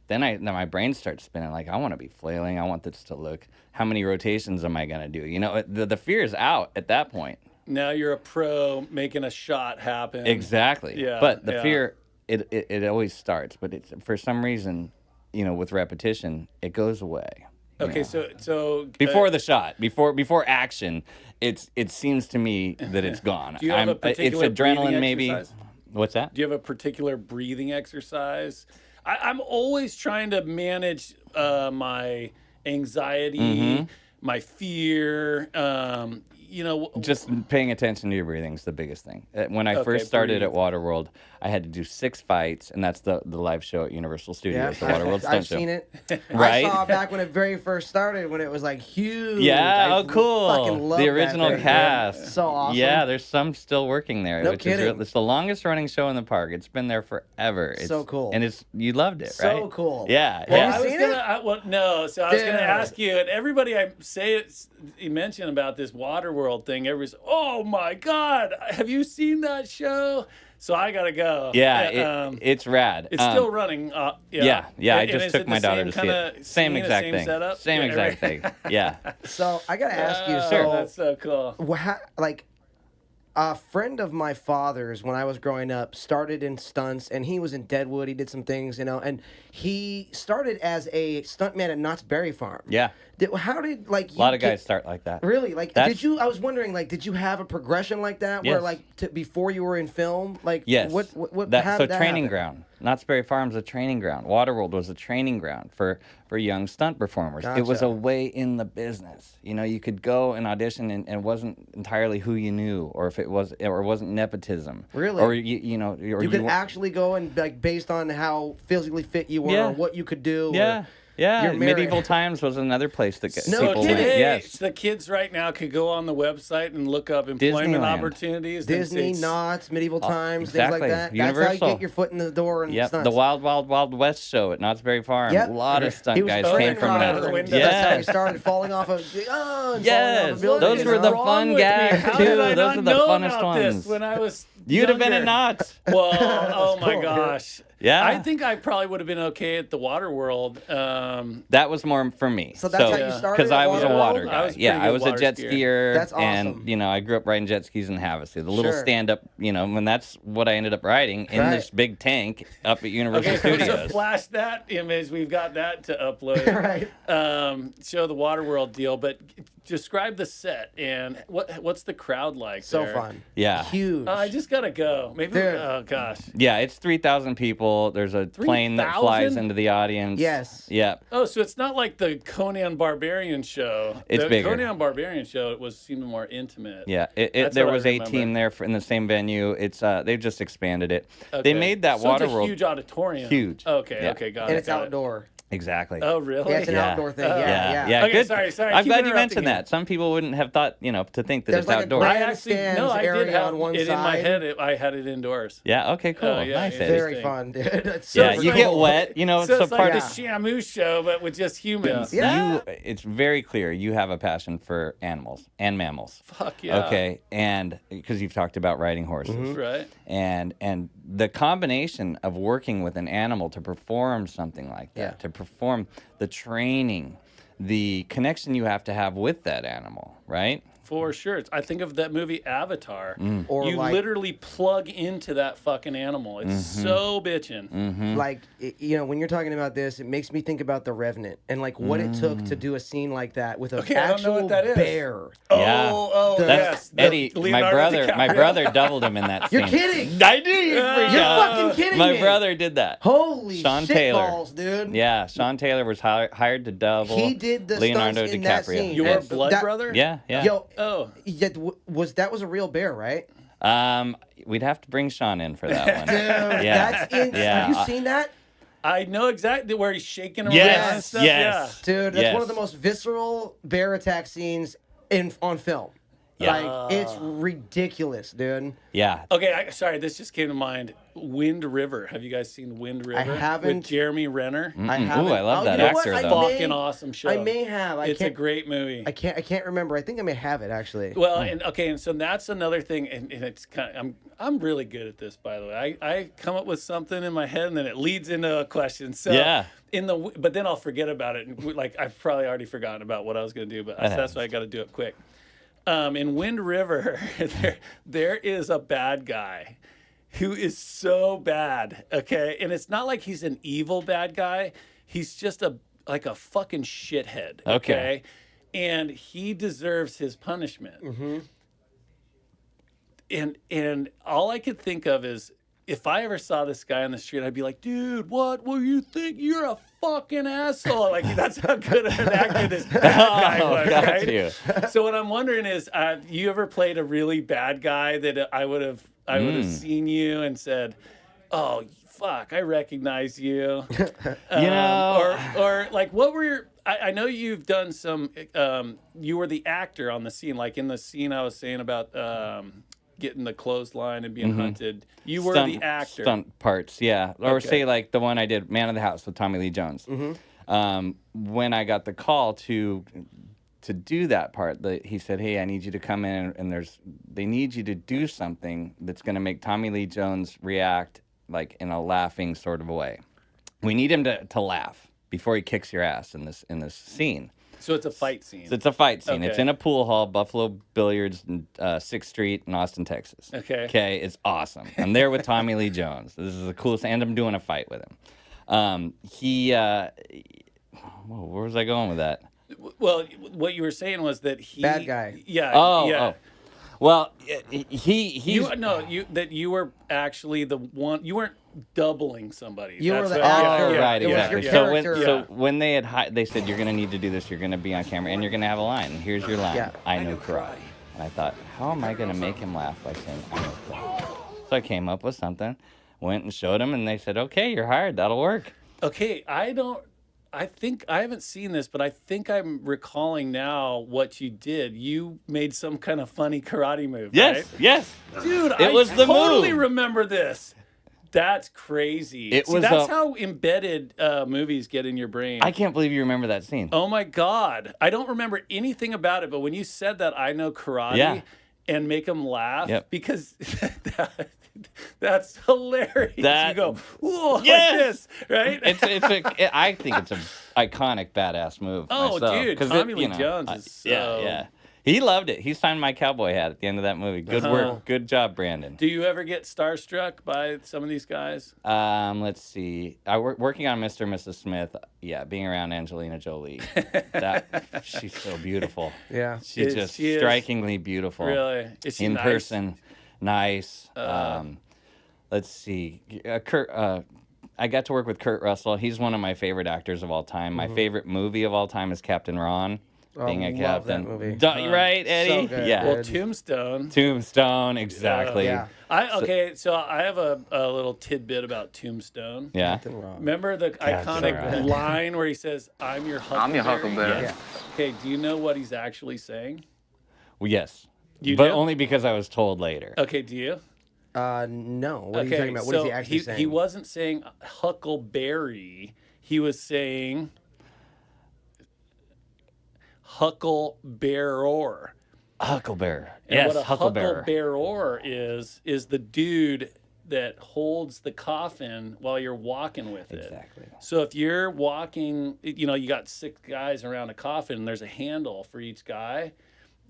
Then my brain starts spinning like, I want to be flailing. I want this to look, how many rotations am I going to do? The fear is out at that point. Now you're a pro making a shot happen. Exactly. Yeah. But the fear, it always starts. But it's, for some reason, with repetition, it goes away. Okay, so before the shot, before action, it seems to me that it's gone. Do you have a particular it's adrenaline, breathing maybe. Exercise? What's that? Do you have a particular breathing exercise? I'm always trying to manage my anxiety, my fear. Just paying attention to your breathing is the biggest thing. When I first started at WaterWorld, I had to do 6 fights, and that's the live show at Universal Studios, the WaterWorld Stunt Show. I've seen it. Right? I saw it back when it very first started, when it was like huge. Yeah, cool. Fucking love the original cast. So awesome. Yeah, there's some still working there. No which kidding. It's the longest running show in the park. It's been there forever. It's so cool. And you loved it, right? So cool. Yeah. Well, yeah. you seen it? No. So I was going to ask you, and everybody you mentioned about this WaterWorld WaterWorld thing, everybody's, oh my God, have you seen that show? So I gotta go. Yeah, it's rad. It's still running. Yeah. I And just is took it my the daughter to see it. Same exact same thing. Setup? Same exact thing. Yeah. So I gotta ask you. That's so cool. Like, a friend of my father's, when I was growing up, started in stunts, and he was in Deadwood. He did some things, and he started as a stuntman at Knott's Berry Farm. Yeah. How did, like, A lot of guys start like that. Really? Like, did you? I was wondering, like, did you have a progression like that, Yes. where, like, before you were in film, like, Yes. What? How So did that training happen? ground. Knott's Berry Farm's a training ground. WaterWorld was a training ground for young stunt performers. It was Gotcha. a way in the business. You know, you could go and audition, and it wasn't entirely who you knew, or if it was, or it wasn't nepotism. Really? Or you know, or You could weren't- actually go and, like, based on how physically fit you were, Yeah. or what you could do. Yeah. Or, Yeah, You're married. Medieval Times was another place that No people kidding. went. Yes. The kids right now could go on the website and look up employment Disneyland. opportunities. Disney, and say, Knott's, Medieval Times, exactly. things like that. That's how Universal. you get your foot in the door and Yep, stunts. the Wild Wild Wild West show at Knott's Berry Farm. Yep. A lot of He stunt was guys a came train from rider, out of the that. window. That's how he Yes. started falling off of. And falling off Yes, of buildings, those you were know? the What's fun wrong with me? gags How too. did I Those not are the know funnest about ones. this when I was You'd have been younger? in Knott's. Well, oh my cool. gosh. Yeah. I think I probably would have been okay at the WaterWorld. That was more for me. So that's how you started Because at I was a WaterWorld? water I guy. was Yeah, pretty I good was a water jet skier. skier. That's awesome. And, you know, I grew up riding jet skis in Havasu. The little Sure. stand-up, you know, and that's what I ended up riding in Right. this big tank up at Universal Okay, so Studios. flash that image. We've got that to upload. Right. Show the WaterWorld deal, but describe the set and what's the crowd like? So there? fun. Yeah. Huge. I just gotta go. Maybe. Dude. Oh gosh. Yeah, it's 3,000 people. There's a plane that flies 3,000? into the audience. Yes. Yeah. Oh, so it's not like the Conan Barbarian show. It's the bigger. Conan Barbarian show seemed more intimate. Yeah, That's there what I was a remember. team there in the same venue. It's they've just expanded it. Okay. They made that so it's a WaterWorld huge auditorium. huge. Okay. Yeah. Okay. Got And it. it's got it. outdoor. Exactly. Oh, really? Yeah, it's an Yeah. outdoor thing. Yeah. Okay, Good. sorry. I'm Keep glad you interrupting mentioned you. that. Some people wouldn't have thought, to think that There's it's like a outdoors. grand- I actually Grandstands I did area have on one it in my side. head. I had it indoors. Yeah. Okay. Cool. Oh, yeah, Nice. yeah. Eddie. Very Interesting. fun, dude. It's Yeah, super you cool. get wet. So it's it's a like part. a Shamu show, but with just humans. Yeah. It's very clear you have a passion for animals and mammals. Fuck yeah. Okay, and because you've talked about riding horses, Right. and the combination of working with an animal to perform something like that, Yeah. to perform the training, the connection you have to have with that animal, right? For sure. I think of that movie Avatar. Or You like- literally plug into that fucking animal. It's so bitchin'. Like, when you're talking about this, it makes me think about The Revenant and, like, what it took to do a scene like that with an Okay, I don't know actual what that is. bear. Yeah. Oh, That's yes. Eddie, my Leonardo brother DiCaprio. doubled him in that scene. You're kidding. I knew you'd freak You're out. fucking kidding My me. brother did that. Holy Sean shit Taylor. balls, dude. Yeah, Sean Taylor was hired to double He did the Leonardo stunts in that DiCaprio. scene. Your And blood that- brother? Yeah, yeah. Yo, Oh. yeah, that was a real bear, right? We'd have to bring Sean in for that one. Dude, Yeah. that's in. Yeah. Have you seen that? I know exactly where he's shaking around Yes, and stuff. yes. Dude, that's Yes. one of the most visceral bear attack scenes on film. Yeah. Like, it's ridiculous, dude. Yeah. Yeah. Okay, sorry, this just came to mind. Wind River. Have you guys seen Wind River? haven't. With Jeremy Renner. I haven't. Ooh, I love that you know what? actor, I though. may- Fucking awesome show. I may have. It's a great movie. I can't remember. I think I may have it actually. Well, and so that's another thing, and it's kind of I'm really good at this, by the way. I come up with something in my head, and then it leads into a question. So Yeah. but then I'll forget about it, and like I've probably already forgotten about what I was going to do, but that's why I got to do it quick. In Wind River, there is a bad guy who is so bad, okay, and it's not like he's an evil bad guy. He's just like a fucking shithead, okay? And he deserves his punishment. And all I could think of is if I ever saw this guy on the street, I'd be like, dude, what will you think? You're a fucking asshole. Like, that's how good of an actor this bad guy was, got right? you. So what I'm wondering is, you ever played a really bad guy that I would have seen you and said, oh, fuck, I recognize you. Or like, what were your... I know you've done some... you were the actor on the scene. Like, in the scene I was saying about... getting the clothesline and being hunted. You were the actor. Stunt parts, yeah. Or Okay. say like the one I did, Man of the House with Tommy Lee Jones. When I got the call to to do that part, he said, "Hey, I need you to come in, and they need you to do something that's going to make Tommy Lee Jones react like in a laughing sort of a way. We need him to laugh before he kicks your ass in this scene." So it's a fight scene. So it's a fight scene. Okay. It's in a pool hall, Buffalo Billiards, 6th Street in Austin, Texas. Okay. Okay, it's awesome. I'm there with Tommy Lee Jones. This is the coolest, and I'm doing a fight with him. Where was I going with that? Well, what you were saying was that he Bad guy. Yeah. Oh, yeah. oh. Well, he's You were actually the one. You weren't doubling somebody. You were That's the what- actor. Oh, right, It was exactly. your So character. when they said you're going to need to do this, you're going to be on camera, and you're going to have a line. And here's your line. Yeah. I know karate. And I thought, how am I going to make him laugh by saying I know karate? So I came up with something, went and showed him, and they said, okay, you're hired. That'll work. Okay, I think I haven't seen this, but I think I'm recalling now what you did. You made some kind of funny karate move. Yes, right? yes. Dude, It was the totally move. remember this. That's crazy. It See, was that's a- how embedded movies get in your brain. I can't believe you remember that scene. Oh my God. I don't remember anything about it, but when you said that I know karate Yeah. and make them laugh, Yep. because that's hilarious. That- You go, whoa, Yes! like this, right? I think it's an iconic, badass move. Oh, myself, dude, 'cause Tommy Lee Jones is so... yeah. He loved it. He signed my cowboy hat at the end of that movie. Good work. Good job, Brandon. Do you ever get starstruck by some of these guys? Let's see. Working on Mr. and Mrs. Smith. Yeah, being around Angelina Jolie. She's so beautiful. Yeah. She's just She is. strikingly beautiful. Really? Is she In nice? person, nice. Let's see. Kurt. I got to work with Kurt Russell. He's one of my favorite actors of all time. My favorite movie of all time is Captain Ron. Being a love that captain. movie. Right, Eddie? good. Yeah. Well, Tombstone. Tombstone, exactly. Yeah. So I have a little tidbit about Tombstone. Yeah. Nothing wrong. Remember the iconic Right. line where he says, "I'm your huckleberry"? Yeah. Okay, do you know what he's actually saying? Well, yes. You but do? only because I was told later. Okay, do you? No. What are you talking about? What is he actually saying? He wasn't saying huckleberry. He was saying hucklebearer. Hucklebear. And Yes, what a hucklebearer. hucklebearer is the dude that holds the coffin while you're walking with it. Exactly. So if you're walking, you got 6 guys around a coffin, and there's a handle for each guy.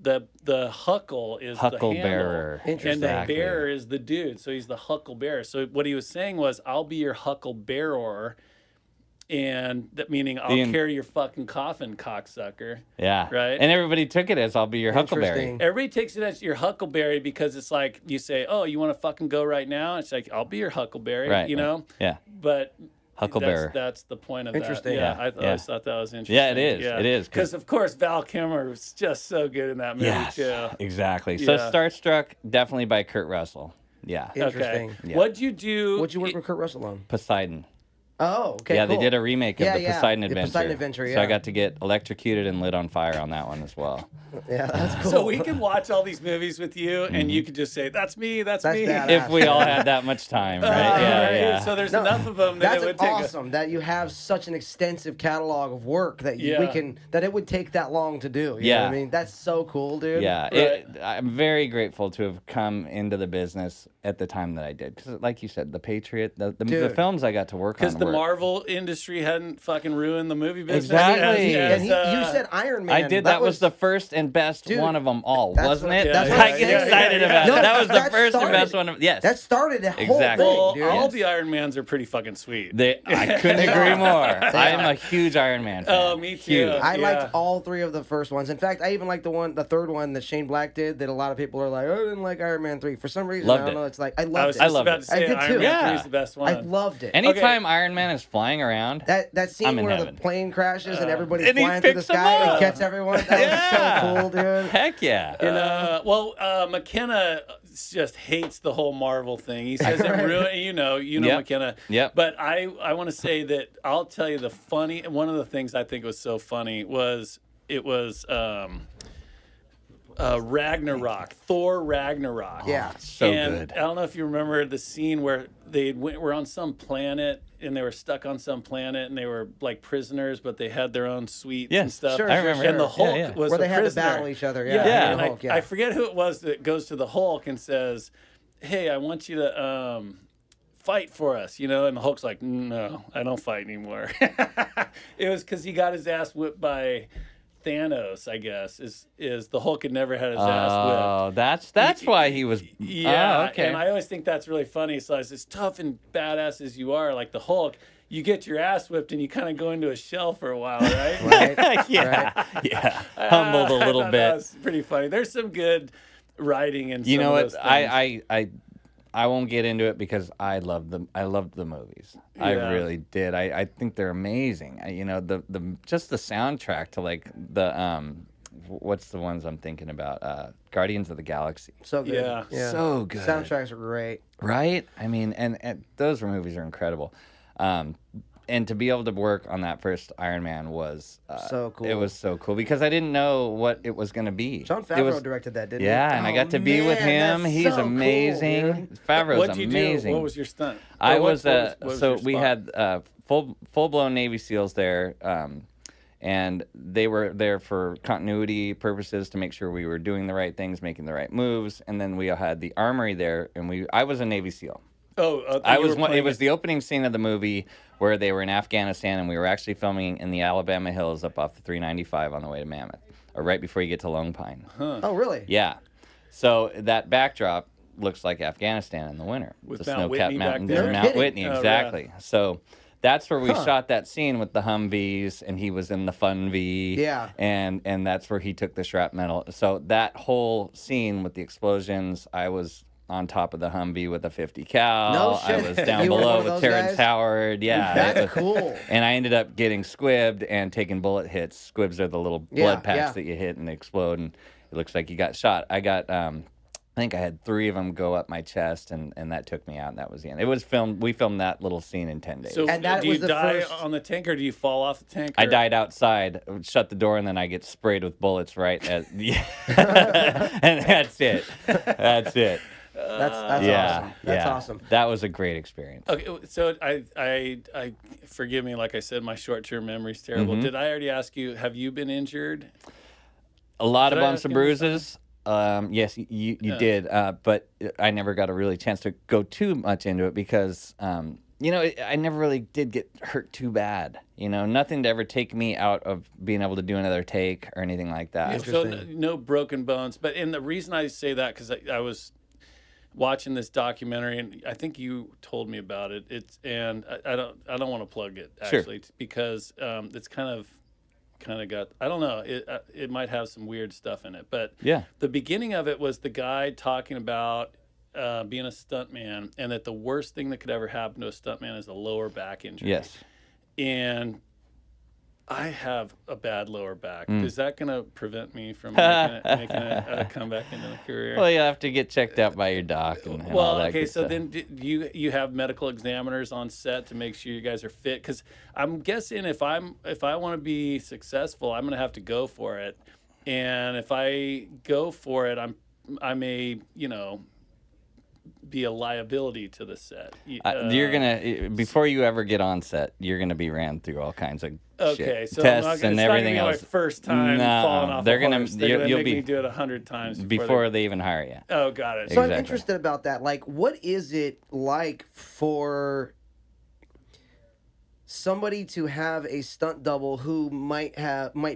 The huckle is the Hucklebearer. handle, and the Exactly. bearer is the dude. So he's the hucklebearer. So what he was saying was, "I'll be your hucklebearer," and that meaning I'll carry your fucking coffin, cocksucker. Yeah. Right? And everybody took it as I'll be your huckleberry. Interesting. Everybody takes it as your huckleberry because it's like you say, "Oh, you want to fucking go right now?" It's like, "I'll be your huckleberry," Right. you know. Yeah. But Hucklebearer. That's the point of Interesting. that. Yeah. I always thought that was interesting. Yeah, it is. It is, 'cause- Because of course Val Kilmer was just so good in that movie Yes. too. Exactly. So Yeah. Starstruck, definitely by Kurt Russell. Yeah. Interesting. Okay. Yeah. What'd you do? What'd you work with Kurt Russell on? Poseidon. Oh, okay. Yeah, cool. they did a remake of Yeah, the yeah. Poseidon The Adventure. Poseidon Adventure, So yeah. I got to get electrocuted and lit on fire on that one as well. Yeah, that's cool. So we can watch all these movies with you, and you could just say, "That's me. That's me." badass. If we all had that much time, right? Yeah, Right? yeah. So there's No, enough of them that That's it would take. awesome that you have such an extensive catalog of work that Yeah. that it would take that long to do. You know Yeah. what I mean? That's so cool, dude. Yeah, Right. I'm very grateful to have come into the business at the time that I did. Because, like you said, the Patriot, the Dude. films I got to work on. Because the were- Marvel industry hadn't fucking ruined the movie business. Exactly. And you said Iron Man. I did. That was the first and best Dude, one of them all, that's wasn't what- it? that's what I I'm get saying. excited Yeah, about yeah. it. That was the That first and started- best one. Yes. That started the whole Exactly. thing, Well, dude. all Yes. the Iron Mans are pretty fucking sweet. I couldn't agree more. I am a huge Iron Man fan. Oh, me too. Huge. I Yeah. liked all 3 of the first ones. In fact, I even liked the third one that Shane Black did. That a lot of people are like, "Oh, I didn't like Iron Man 3." For some reason, Loved I don't it. know. It's like I I loved was it. just loved about it. to say I did Iron too. Man Yeah. 3 is the best one. I loved it. Anytime Iron Man is flying around, That scene I'm in where heaven. the plane crashes and everybody's And he flying through the picks them sky up. and gets everyone. That Yeah. was so cool, dude. heck yeah. McKenna just hates the whole Marvel thing. He says it Right. ruined. You know Yep. McKenna. Yep. But I want to say that I'll tell you one of the things I think was so funny was Ragnarok, Thor Ragnarok. Yeah. So and good. I don't know if you remember the scene where were on some planet and they were stuck on some planet and they were like prisoners, but they had their own suites and Yes, stuff. sure, I remember. And the Hulk Yeah. was Where the they had to prisoner. battle each other. Yeah, Yeah. and the Hulk, I forget who it was that goes to the Hulk and says, "Hey, I want you to fight for us," And the Hulk's like, "No, I don't fight anymore." It was because he got his ass whipped by Thanos, I guess. Is the Hulk had never had his ass whipped. Oh, that's why he was. Yeah, Oh, okay. and I always think that's really funny. So as tough and badass as you are, like the Hulk, you get your ass whipped and you kind of go into a shell for a while, right? Right. yeah, Right. yeah. Humbled a little bit. That's pretty funny. There's some good writing in You some know of what? those things. I won't get into it because I loved them. I loved the movies. I Yeah. really did. I think they're amazing. The just the soundtrack to like the what's the ones I'm thinking about? Guardians of the Galaxy. So good. Yeah. So good. Soundtracks are great. Right? I mean, and those movies are incredible. And to be able to work on that first Iron Man was So cool. It was so cool because I didn't know what it was going to be. John It Favreau was- directed that, didn't he? Yeah, and I got to be with man, him. that's He's so cool, amazing. dude. Favreau's What'd you amazing. do? What was your stunt? I Or what was was so your we spot? had full blown Navy SEALs there, and they were there for continuity purposes to make sure we were doing the right things, making the right moves, and then we had the armory there, and I was a Navy SEAL. Oh, It was the opening scene of the movie where they were in Afghanistan, and we were actually filming in the Alabama hills up off the 395 on the way to Mammoth, or right before you get to Lone Pine. Oh, really? Yeah. So that backdrop looks like Afghanistan in the winter. With the Mount snow-capped Whitney back mountains there? and No Mount kidding. Whitney, Oh, exactly. So that's where we shot that scene with the Humvees, and he was in the Fun V. Yeah. And that's where he took the shrapnel. So that whole scene with the explosions, I was on top of the Humvee with a 50 cal. No shit. I was down You were one below of with those Terrence guys? Howard. Yeah. That's cool. And I ended up getting squibbed and taking bullet hits. Squibs are the little Yeah, blood packs yeah. that you hit and they explode, and it looks like you got shot. I got, I think I had 3 of them go up my chest, and that took me out, and that was the end. It was filmed. We filmed that little scene in 10 days. So And that do was you the die first- on the tank or do you fall off the tank? I or- died outside, shut the door, and then I get sprayed with bullets right at, and that's it. That's it. That's awesome. That's awesome. That was a great experience. Okay, so I forgive me, like I said, my short-term memory's terrible. Mm-hmm. Did I already ask you, have you been injured? A lot of Did I bumps ask and you this bruises. Yes, you did, but I never got a really chance to go too much into it because, I never really did get hurt too bad. Nothing to ever take me out of being able to do another take or anything like that. So Interesting. no broken bones. But the reason I say that, because I was watching this documentary, and I think you told me about it. I don't want to plug it Sure. actually because it's kind of got, I don't know, it might have some weird stuff in it. But Yeah. the beginning of it was the guy talking about being a stuntman, and that the worst thing that could ever happen to a stuntman is a lower back injury. Yes. And I have a bad lower back. Mm. Is that going to prevent me from making a comeback into the career? Well, you have to get checked out by your doc and all Well, that okay, good so stuff. then you have medical examiners on set to make sure you guys are fit, because I'm guessing if I want to be successful, I'm going to have to go for it, and if I go for it, I may be a liability to the set. You're gonna before you ever get on set, you're gonna be ran through all kinds of Okay, shit. so tests I'm and not everything gonna be else. my first time No, falling off they're a gonna- horse. They're you'll gonna make be- me do it 100 times before they even hire you. Oh, got it. So I'm Exactly. interested about that. Like, what is it like for somebody to have a stunt double who might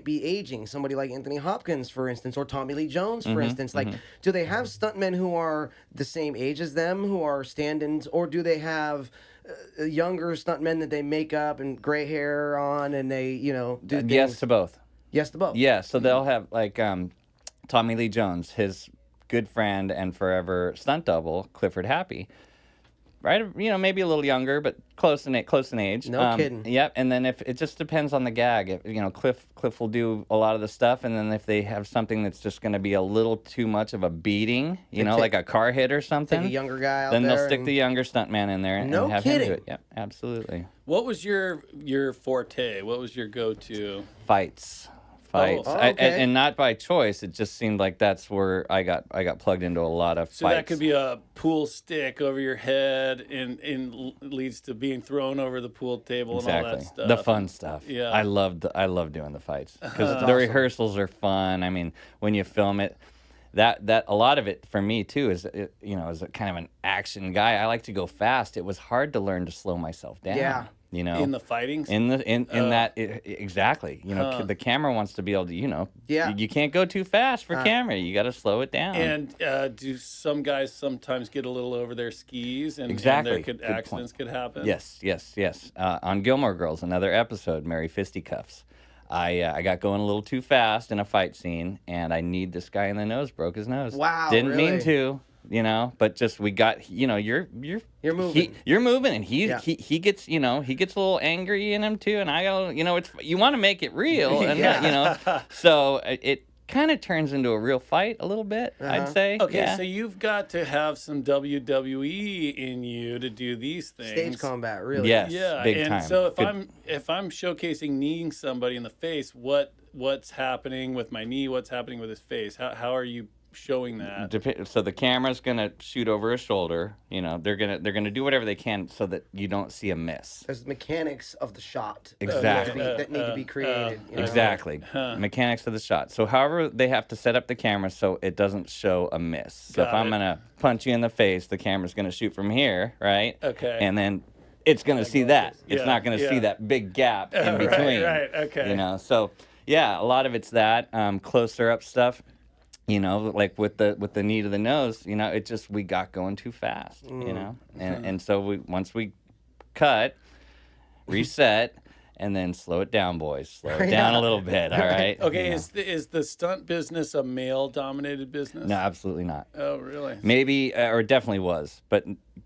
be aging? Somebody like Anthony Hopkins, for instance, or Tommy Lee Jones, for instance. Like, do they have stuntmen who are the same age as them, who are stand-ins, or do they have younger stuntmen that they make up and gray hair on, and they do things? Yes to both. Yes to both. Yeah, so they'll have like Tommy Lee Jones, his good friend and forever stunt double, Clifford Happy. Right, maybe a little younger, but close in age. No kidding. Yep, and then if it just depends on the gag. If, Cliff will do a lot of the stuff, and then if they have something that's just going to be a little too much of a beating, like a car hit or something, Take a younger guy out then there they'll stick and- the younger stuntman in there and No have him kidding. do it. Yep, absolutely. What was your forte? What was your go-to? Fights. fights. Oh, okay. And not by choice. It just seemed like that's where I got plugged into a lot of So fights. that could be a pool stick over your head and leads to being thrown over the pool table and all that stuff. The fun stuff. Yeah. I love doing the fights because That's the awesome. rehearsals are fun. I mean, when you film it, that a lot of it for me too is as a kind of an action guy, I like to go fast. It was hard to learn to slow myself down. Yeah. In the fightings? Exactly. The camera wants to be able to, Yeah. you can't go too fast for camera. You got to slow it down. And do some guys sometimes get a little over their skis and, Exactly. and accidents could happen? Yes. On Gilmore Girls, another episode, Mary Fisticuffs. I got going a little too fast in a fight scene, and I kneed this guy in the nose, broke his nose. Wow, Didn't mean really? to, but just we got, you're moving. You're moving, and he Yeah. he gets, he gets a little angry in him too, and I go, it's you want to make it real, and Yeah. so it kind of turns into a real fight a little bit, I'd say. Okay, yeah. so you've got to have some WWE in you to do these things. Stage combat, really. Yes. Yeah, big and time. so Good. if I'm showcasing kneeing somebody in the face, what's happening with my knee? What's happening with his face? How are you showing that? So the camera's gonna shoot over his shoulder. They're gonna do whatever they can so that you don't see a miss. There's mechanics of the shot Exactly. that need to be created. Exactly. Mechanics of the shot. So however they have to set up the camera so it doesn't show a miss. So if Got I'm it. gonna punch you in the face, the camera's gonna shoot from here, right? Okay. And then it's gonna see that. It's Yeah, not gonna yeah. see that big gap in Right, between. right, okay. So yeah, a lot of it's that closer up stuff. Like with the knee to the nose, it just we got going too fast, and so once we cut, reset, and then slow it down, boys. Slow it down a little bit, all right? Okay, is the stunt business a male-dominated business? No, absolutely not. Oh, really? Maybe, or definitely was, but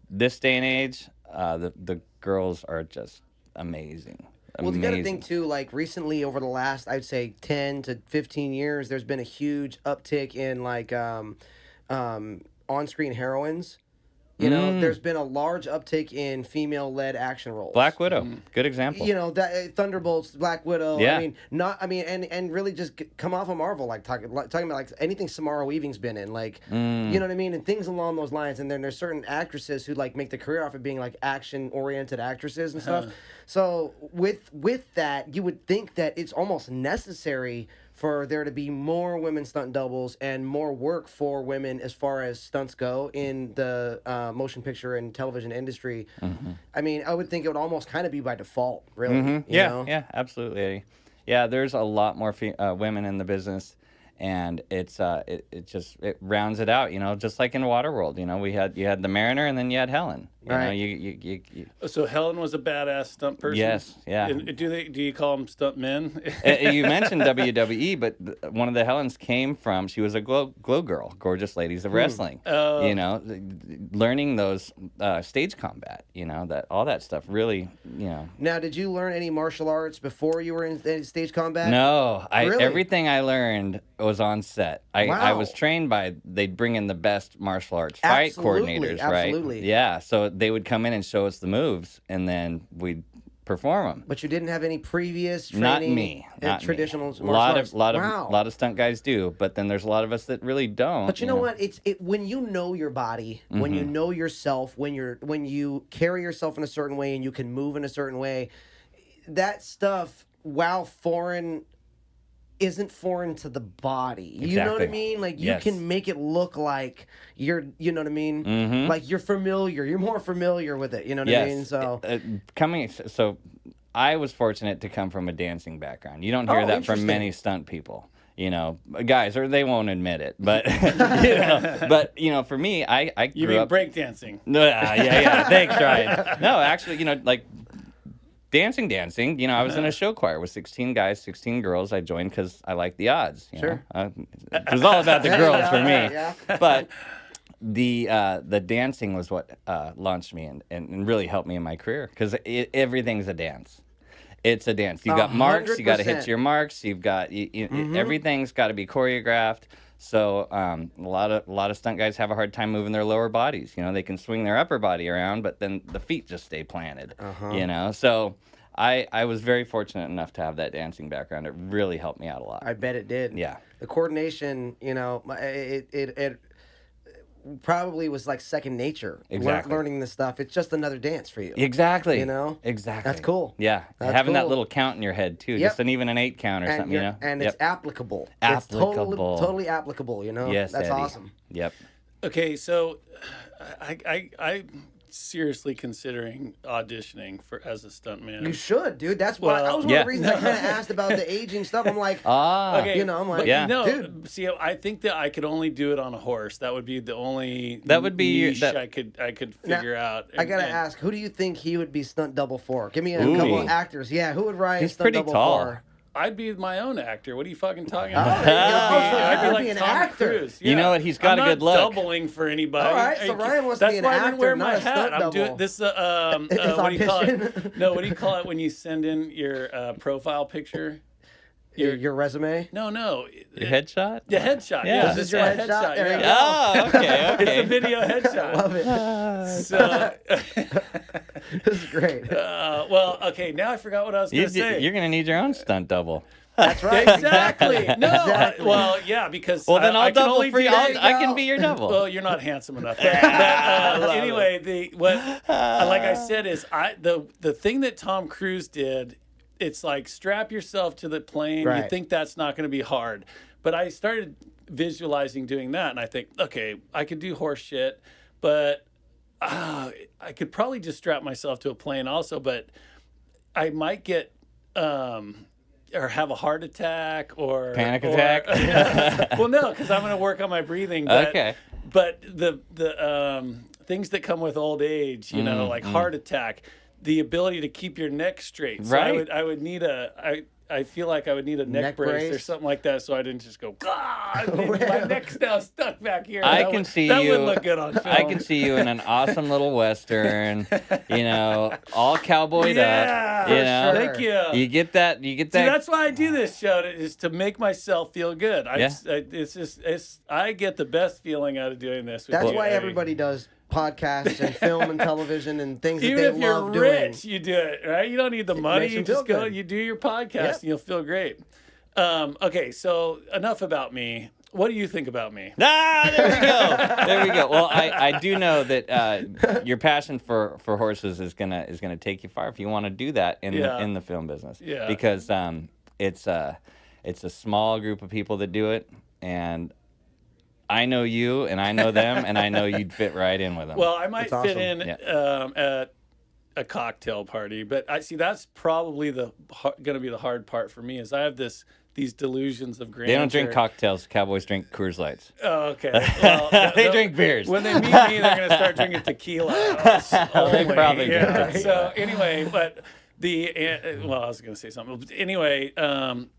this day and age, the girls are just amazing. Well, you got to Amazing. think too. Like recently, over the last, I'd say 10 to 15 years, there's been a huge uptick in like on-screen heroines. There's been a large uptick in female-led action roles. Black Widow, good example. That Thunderbolts, Black Widow. Yeah. And really just come off of Marvel, like talking about like anything Samara Weaving's been in, like you know what I mean, and things along those lines. And then there's certain actresses who like make the career off of being like action-oriented actresses and stuff. So with that, you would think that it's almost necessary for there to be more women stunt doubles and more work for women as far as stunts go in the motion picture and television industry. I mean, I would think it would almost kind of be by default, really. you know? Yeah, absolutely, Eddie. Yeah, there's a lot more women in the business, and it's it rounds it out. Just like in WaterWorld, you had the Mariner, and then you had Helen. You So Helen was a badass stunt person? Yes, yeah. And do you call them stunt men? You mentioned WWE, but one of the Helens came from, she was a glow girl, gorgeous ladies of wrestling. Oh. Learning those stage combat, all that stuff really, Now, did you learn any martial arts before you were in stage combat? No, Really? everything I learned was on set. I Wow. was trained they'd bring in the best martial arts fight Absolutely, coordinators, right? absolutely. Yeah, so they would come in and show us the moves, and then we'd perform them. But you didn't have any previous training? Not me. in Not traditional me. martial arts? A lot of stunt guys do, but then there's a lot of us that really don't. But you know what? It's when you know your body, when you know yourself, when you carry yourself in a certain way and you can move in a certain way, that stuff, while foreign, isn't foreign to the body. You know what I Exactly. mean? Like you Yes. can make it look like you know what I mean? Like you're familiar. You're more familiar with it. You know what I mean? So So I was fortunate to come from a dancing background. You don't hear Oh, that from interesting. many stunt people. Guys, or they won't admit it, but for me, I You grew mean up. breakdancing? No, yeah. Thanks, Ryan. No, actually, like dancing. I was in a show choir with 16 guys, 16 girls. I joined because I liked the odds. Sure. It was all about the girls for me. Yeah. But the dancing was what launched me and really helped me in my career because everything's a dance. It's a dance. You've got marks. You got to hit 100%. your marks. You've got everything's got to be choreographed. So a lot of stunt guys have a hard time moving their lower bodies. They can swing their upper body around, but then the feet just stay planted. So I was very fortunate enough to have that dancing background. It really helped me out a lot. I bet it did. Yeah. The coordination, it probably was like second nature. Exactly. Learning this stuff. It's just another dance for you. Exactly. You know? Exactly. That's cool. Yeah. That's Having that cool. little count in your head too. Yep. Just even an 8 count or something, you know? And Yep. it's applicable. Applicable. It's totally applicable, you know? Yes, That's Eddie. awesome. Yep. Okay, so I'm seriously considering auditioning as a stuntman. You should, dude. That's why that was one of the reasons I kind of asked about the aging stuff. I'm like, okay, you know, I'm like, dude. See, I think that I could only do it on a horse. That would be the only niche I could figure out. I gotta ask, who do you think he would be stunt double for? Give me a couple of actors. Yeah, who would Ryan He's stunt pretty double tall. for? I'd be my own actor. What are you fucking talking about? I'd be like an Tom actor. Cruise. You know what? He's got a good look. I'm not doubling for anybody. All right, so Ryan wants to be an That's why I didn't wear actor, my not a hat. stunt I'm double. doing this. What do you call it? No, what do you call it when you send in your profile picture? Your resume? No. Your headshot? The headshot. Yeah. Yeah, This is your headshot? There you go. Oh, okay. It's a video headshot. Love it. So, This is great. well, okay. Now I forgot what I was going to say. You're going to need your own stunt double. That's right. Exactly. No. Exactly. Well, yeah, because Well, then I I'll can double only for you. do- I can be your double. Well, you're not handsome enough. But, anyway, like I said, is the thing that Tom Cruise did. It's like strap yourself to the plane. Right. You think that's not going to be hard, but I started visualizing doing that, and I think, okay, I could do horse shit, but I could probably just strap myself to a plane also, but I might get or have a heart attack or Panic attack? Well, no, because I'm going to work on my breathing. But, Okay. But the things that come with old age, you know, like heart attack, the ability to keep your neck straight. So Right. I would need I feel like I would need a neck brace or something like that, so I didn't just go, God, my neck's now stuck back here. I That can would- see that you. wouldn't look good on film. I can see you in an awesome little western, you know, all cowboyed Yeah, up. You know, sure. Thank you. You get that. See, that's why I do this show, is to make myself feel good. I get the best feeling out of doing this. With That's you, why Eddie. everybody does podcasts and film and television and things Even that if they you're love rich, doing. you do it, right? You don't need the money. makes You them feel just go, good. you do your podcast, Yep. and you'll feel great. Okay, so enough about me. What do you think about me? There we go. There we go. Well, I do know that your passion for horses is gonna take you far if you want to do that in the film business. Yeah. Because it's a small group of people that do it, and I know you, and I know them, and I know you'd fit right in with them. Well, I might That's fit awesome. in at a cocktail party, but I see that's probably going to be the hard part for me. Is I have these delusions of grandeur. They don't drink cocktails. Cowboys drink Coors Lights. Oh, okay. Well, They drink beers. When they meet me, they're going to start drinking tequila. They probably do. Yeah. So anyway, but I was going to say something. But anyway,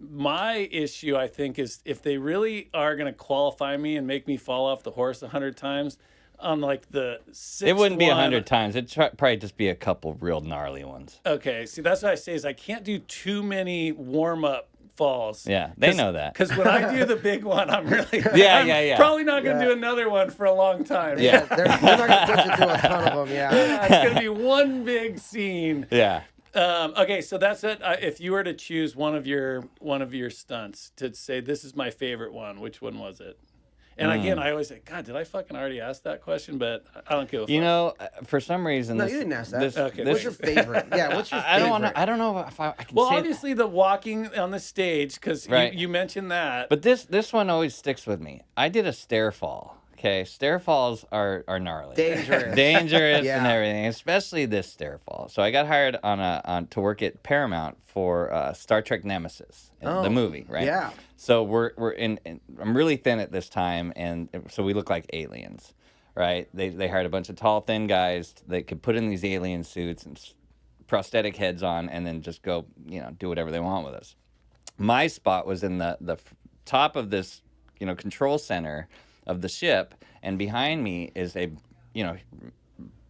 my issue, I think, is if they really are going to qualify me and make me fall off the horse 100 times, on like the sixth It wouldn't be one- 100 times. It'd probably just be a couple real gnarly ones. Okay, see, that's what I say is I can't do too many warm-up falls. Yeah, they know that. Because when I do the big one, I'm really Yeah. probably not going to Yeah. do another one for a long time. Yeah. They're not going to put you through a ton of them, yeah. It's going to be one big scene. Yeah. Okay, so that's it. If you were to choose one of your stunts to say this is my favorite one, which one was it? And again, I always say, God, did I fucking already ask that question? But I don't give a fuck. You know, for some reason, No, this, you didn't ask that. This, Okay. What's your favorite? Yeah, what's your favorite? I don't know if I can Well, say. obviously the walking on the stage, because Right. you mentioned that. But this one always sticks with me. I did a stair fall. Okay, stair falls are gnarly, Dangerous. and everything, especially this stair fall. So I got hired on to work at Paramount for Star Trek Nemesis, the movie, right? Yeah. So we're in. I'm really thin at this time, and so we look like aliens, right? They hired a bunch of tall, thin guys that could put in these alien suits and prosthetic heads on, and then just go, do whatever they want with us. My spot was in the top of this, control center of the ship, and behind me is a,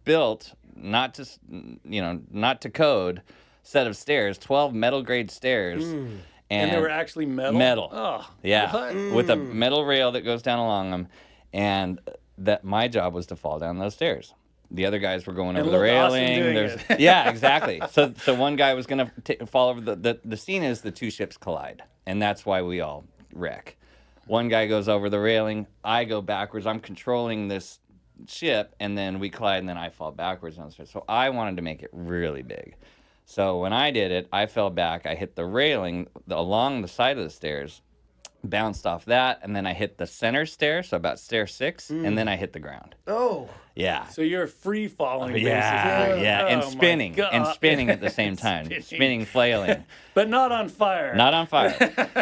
built not to code set of stairs, 12 metal grade stairs. And they were actually metal? Metal. Oh, yeah. what? With a metal rail that goes down along them. And that my job was to fall down those stairs. the other guys were going over the look awesome railing. doing There's it. yeah, exactly. So one guy was gonna fall over. The scene is the two ships collide, and that's why we all wreck. One guy goes over the railing. I go backwards. I'm controlling this ship, and then we collide, and then I fall backwards on the stairs. So I wanted to make it really big. So when I did it, I fell back. I hit the railing along the side of the stairs, bounced off that, and then I hit the center stair, so about stair 6, and then I hit the ground. Oh. Yeah. So you're free falling, Yeah, basically. yeah, and Oh, spinning, my and God. spinning at the same time, spinning, flailing. But not on fire. Not on fire,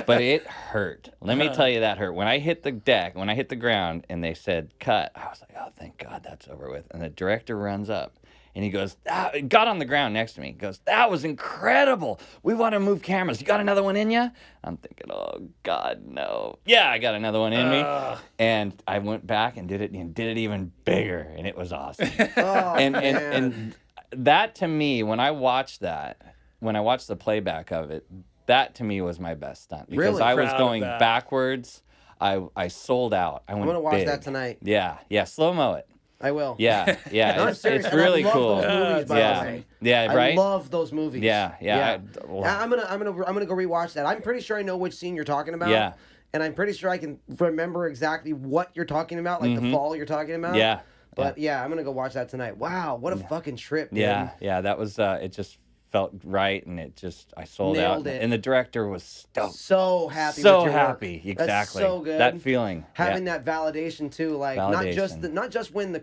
but it hurt. Let me tell you, that hurt. When I hit the deck, when I hit the ground, and they said cut, I was like, oh, thank God that's over with. And the director runs up. And he goes, got on the ground next to me. He goes, that was incredible. We want to move cameras. You got another one in you? I'm thinking, oh, God, no. Yeah, I got another one in me. And I went back and did it even bigger. And it was awesome. And that, to me, when I watched the playback of it, that, to me, was my best stunt. Because Really? I was Proud going of that. backwards. I sold out. I went I'm gonna watch big. that tonight. Yeah, slow-mo it. I will. Yeah, No, I'm it's serious, and really I love cool. Those movies, by yeah, the way. yeah, right. I love those movies. Yeah. I'm gonna go rewatch that. I'm pretty sure I know which scene you're talking about. Yeah. And I'm pretty sure I can remember exactly what you're talking about, like the fall you're talking about. Yeah. But yeah, I'm gonna go watch that tonight. Wow, what a fucking trip, dude. Yeah. That was. It just felt right, and I sold out. Nailed it. And the director was stoked. So happy. So with your happy. work. Exactly. That's so good. That feeling. Having that validation too, like Validation. not just when the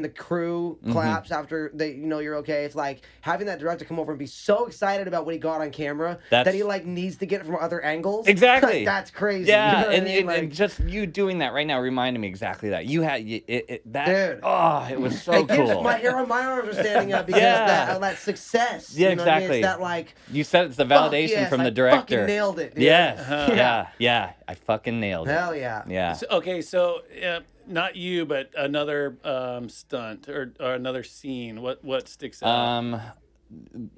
crew claps after they you're okay. It's like having that director come over and be so excited about what he got on camera that he like needs to get it from other angles. Exactly. That's crazy. Yeah, You know what I mean? and just you doing that right now reminded me exactly that you had that. Dude. Oh, it was so It gives cool. my hair on my arms are standing up because of that success. Yeah, you know what I mean? exactly. It's that like You said it's the fuck validation yes, from I the director. fucking nailed it. Dude. Yes. Yeah. I fucking nailed it. Hell yeah. Yeah. So not you, but another stunt or another scene. What sticks out?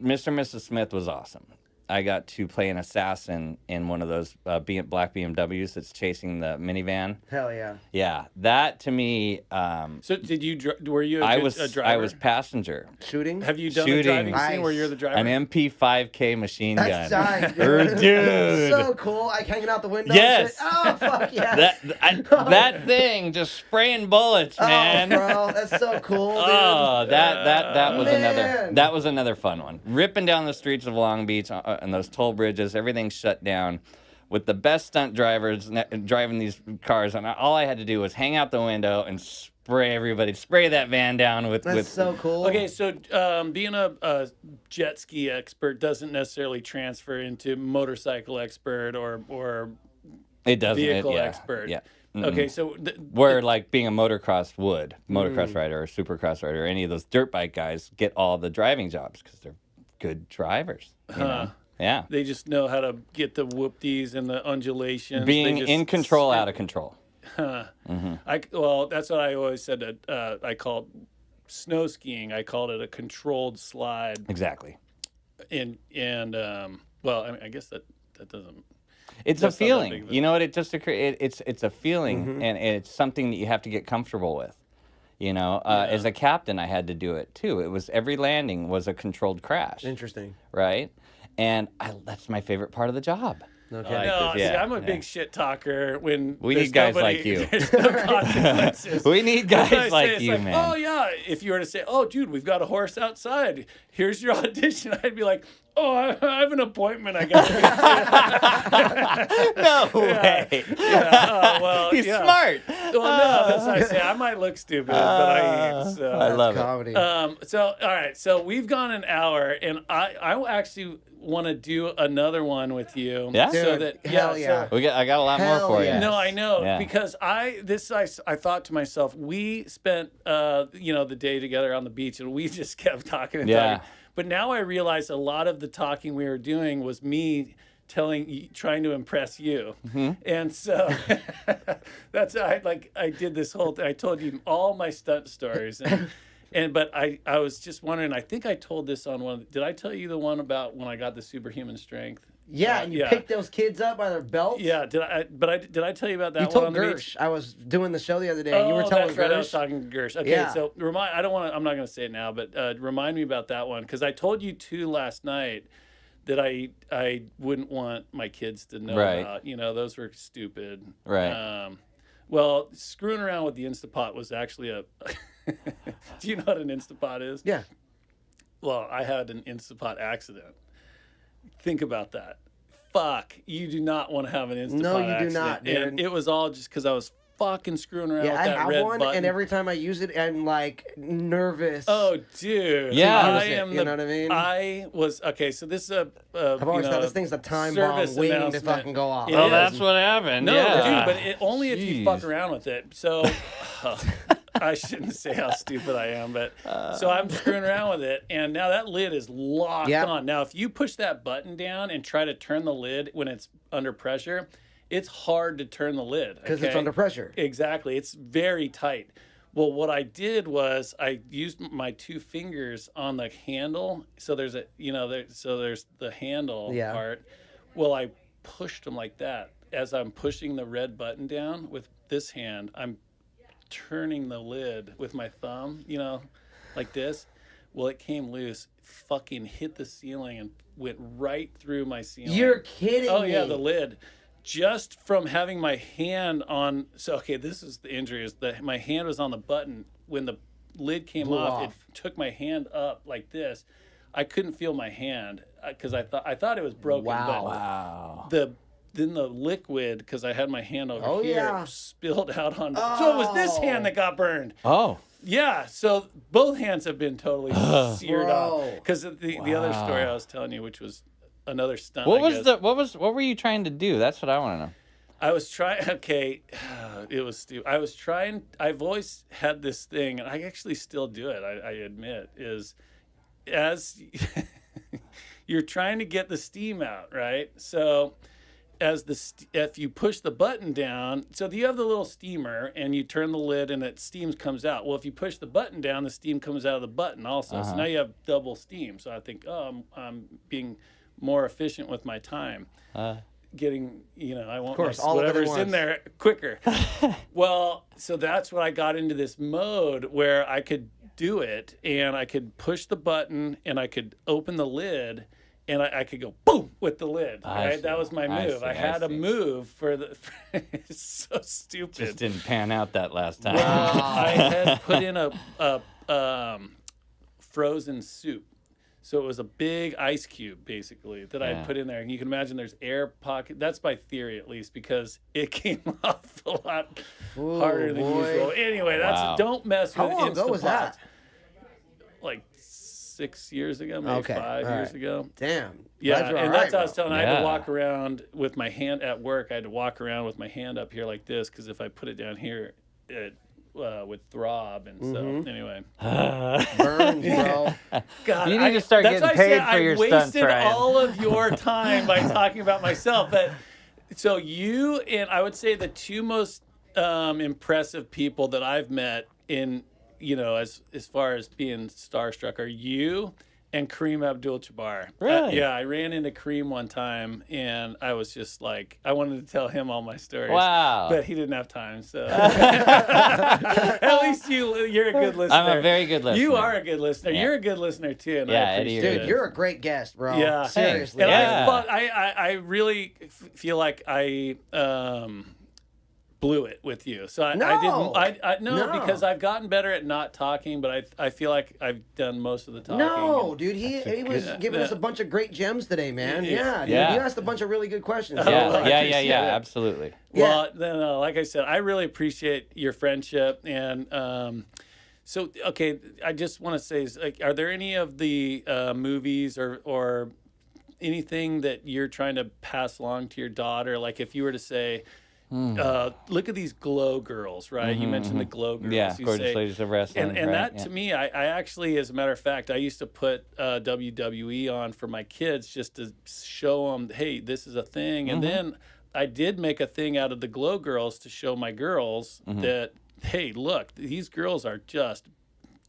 Mr. and Mrs. Smith was awesome. I got to play an assassin in one of those black BMWs that's chasing the minivan. Hell yeah. Yeah, that to me. So did you? Were you? I A was driver? passenger. Shooting? Have you done a shooting. driving scene Nice. where you're the driver? An MP5K machine That's gun. tight, Dude. So cool. Like hanging out the window. Yes. And shit. Oh fuck yeah. That thing just spraying bullets, man. Oh, bro, that's so cool, dude. Oh, that was Man. another fun one. Ripping down the streets of Long Beach and those toll bridges, everything's shut down, with the best stunt drivers driving these cars, and all I had to do was hang out the window and spray that van down with. That's so cool. Okay, so being a jet ski expert doesn't necessarily transfer into motorcycle expert or It doesn't. vehicle yeah, expert. Yeah. Okay, so Where like being a motocross rider or supercross rider, any of those dirt bike guys get all the driving jobs because they're good drivers. You know? Yeah. they just know how to get the whoopties and the undulations. Being They just in control, out of control. Well, that's what I always said. That I called snow skiing. I called it a controlled slide. Exactly. Well, I mean, I guess that doesn't. It's That's a not that big feeling. of a- You know what? It's a feeling, and it's something that you have to get comfortable with. You know, as a captain, I had to do it too. It was every landing was a controlled crash. Interesting. Right? And that's my favorite part of the job. Okay. No, see, yeah, I'm a big shit talker. When We there's need guys nobody- like you. There's no consequences. We need That's what I guys say. like It's you, man. Oh yeah, if you were to say, "Oh, dude, we've got a horse outside. Here's your audition," I'd be like, "Oh, I have an appointment. I got." No way. Well, He's yeah. smart. Well, no, that's what I say. I might look stupid, but I ain't. So. I love it. Comedy. So all right, so we've gone an hour, and I actually want to do another one with you. Yeah? So Dude, that hell yeah. So, I got a lot more Hell for yeah. you. no, I know Yeah. because I thought to myself, we spent the day together on the beach, and we just kept talking and Yeah. talking. But now I realize a lot of the talking we were doing was me trying to impress you, and so I did this whole thing. I told you all my stunt stories, but I was just wondering. I think I told this on one. Did I tell you the one about when I got the superhuman strength? Yeah, and you picked those kids up by their belts. Yeah, did I tell you about that? You one told on the Gersh. beach? I was doing the show the other day. Oh, You were telling that's right. Gersh. I was talking to Gersh. Okay, Yeah. so I'm not going to say it now, but remind me about that one because I told you two last night that I wouldn't want my kids to know about. You know, those were stupid. Right. Well, screwing around with the Instapot was actually a. Do you know what an Instapot is? Yeah. Well, I had an Instapot accident. Think about that. Fuck, you do not want to have an Instapot accident. No, you do not, dude. And it was all just because I was fucking screwing around with that I red have one, button. and every time I use it, I'm like nervous. Oh, dude. Yeah. I Use it, am you know what I mean? I was, okay, so this is I've always thought this thing's a time bomb service waiting to announcement. fucking go off. It Well, is. that's what happened. No, yeah. dude, but only if you Jeez. fuck around with it. So, I shouldn't say how stupid I am, but so I'm screwing around with it, and now that lid is locked on. Now, if you push that button down and try to turn the lid when it's under pressure, it's hard to turn the lid. Because it's under pressure. Exactly. It's very tight. Well, what I did was I used my two fingers on the handle. So there's there's the handle part. Well, I pushed them like that. As I'm pushing the red button down with this hand, I'm turning the lid with my thumb, like this. Well, it came loose, fucking hit the ceiling and went right through my ceiling. You're kidding me. Oh, yeah, the lid. Just from having my hand on, so okay, this is the injury, is that my hand was on the button. When the lid came off, it took my hand up like this. I couldn't feel my hand because I thought it was broken. Wow. But then the liquid, because I had my hand over here, spilled out on. So it was this hand that got burned. Oh. Yeah, so both hands have been totally seared off. Because the other story I was telling you, which was another stunt. What were you trying to do? That's what I want to know. I was trying. Okay, it was stupid. I was trying. I've always had this thing, and I actually still do it. I admit, is as you're trying to get the steam out, right? So if you push the button down, so you have the little steamer, and you turn the lid, and it steam comes out. Well, if you push the button down, the steam comes out of the button also. So now you have double steam. So I think, I'm being more efficient with my time. Getting, I want whatever's in there quicker. Well, so that's what I got into this mode where I could do it, and I could push the button, and I could open the lid, and I could go boom with the lid. Right, that was my move. I had a move for the. It's so stupid. Just didn't pan out that last time. I had put in a frozen soup. So it was a big ice cube, basically, that I had put in there. And you can imagine there's air pocket. That's my theory, at least, because it came off a lot harder than usual. Anyway, don't mess with Instapot. How long ago was that? Like 6 years ago, maybe 5 years ago. Damn. Yeah, and that's how I was telling. I had to walk around with my hand at work. I had to walk around with my hand up here like this, because if I put it down here, it would throb, and so anyway. Burns, bro. God, you need to start getting paid for your stunts, Ryan. I wasted all of your time by talking about myself. But so you and I would say the two most impressive people that I've met in, as far as being starstruck are you and Kareem Abdul-Jabbar. Really? I ran into Kareem one time, and I was just like, I wanted to tell him all my stories. Wow. But he didn't have time, so. At least you're a good listener. I'm a very good listener. You are a good listener. Yeah. You're a good listener, too. And I appreciate Eddie, dude, you're a great guest, bro. Yeah. Seriously. And I really feel like I blew it with you. So I didn't because I've gotten better at not talking, but I feel like I've done most of the talking. No, dude, he was giving us a bunch of great gems today, man. Yeah, dude, you asked a bunch of really good questions. Yeah, absolutely. Well, no, like I said, I really appreciate your friendship, and so okay, I just want to say, are there any of the movies or anything that you're trying to pass along to your daughter? Like if you were to say, look at these glow girls, right? You mentioned the glow girls. Yeah, Gorgeous Ladies of Wrestling. And that, to me, I actually, as a matter of fact, I used to put WWE on for my kids just to show them, hey, this is a thing. And then I did make a thing out of the glow girls to show my girls that, hey, look, these girls are just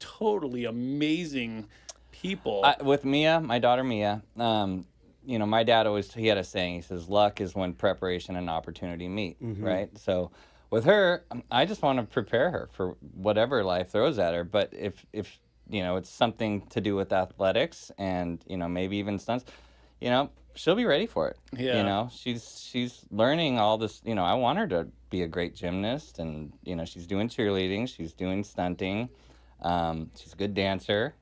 totally amazing people. With Mia, my daughter Mia, my dad he had a saying. He says, "Luck is when preparation and opportunity meet." Right. So with her, I just want to prepare her for whatever life throws at her. But if it's something to do with athletics and maybe even stunts, she'll be ready for it. Yeah. She's learning all this. I want her to be a great gymnast, and she's doing cheerleading, she's doing stunting, she's a good dancer.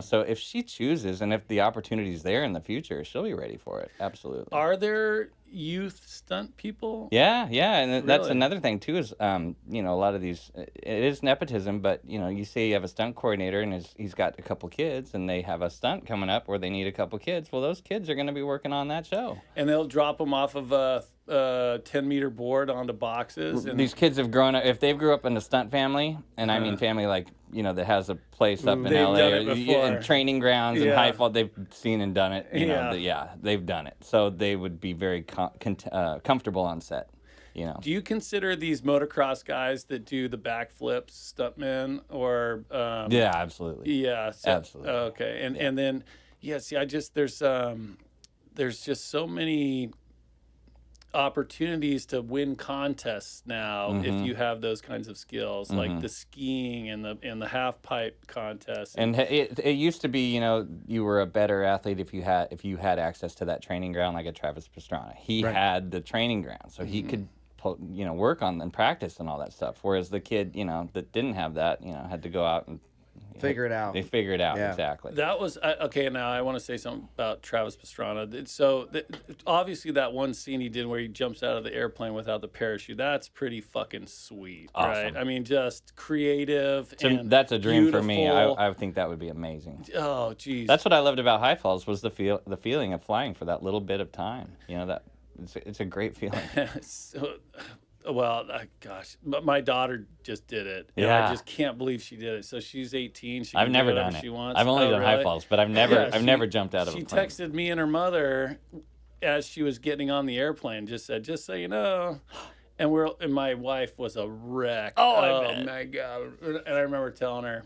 So if she chooses and if the opportunity's there in the future, she'll be ready for it. Absolutely. Are there youth stunt people? Yeah, and that's Really? another thing too is a lot of these it is nepotism, but you say you have a stunt coordinator and he's got a couple kids and they have a stunt coming up where they need a couple kids. Well, those kids are going to be working on that show. And they'll drop them off of a 10-meter board onto boxes. And these kids have grown up, if they've grew up in a stunt family, and I mean family like, that has a place up in They've LA done it before. and training grounds and Highfalls, they've seen and done it. They've done it. So they would be very comfortable on set. Do you consider these motocross guys that do the backflips stuntmen or? Yeah, absolutely. Yeah, absolutely. Okay, and then there's just so many opportunities to win contests now if you have those kinds of skills, like the skiing and the half pipe contest. And it used to be, you were a better athlete if you had access to that training ground, like a Travis Pastrana. He had the training ground, so he could work on and practice and all that stuff. Whereas the kid, that didn't have that, had to go out and figure it out. They figure it out, exactly. That was okay. Now I want to say something about Travis Pastrana. So obviously that one scene he did where he jumps out of the airplane without the parachute, that's pretty fucking sweet, awesome. Right? I mean, just creative. And that's a dream beautiful. for me. I think that would be amazing. Oh, geez. That's what I loved about Highfalls was the feeling of flying for that little bit of time. That it's a great feeling. Well, gosh, my daughter just did it. Yeah. I just can't believe she did it. So she's 18. I've never done it. She wants. I've only done Highfalls, but I've never jumped out of a plane. She texted me and her mother as she was getting on the airplane. Just said, "Just so you know," and my wife was a wreck. Oh my God! And I remember telling her,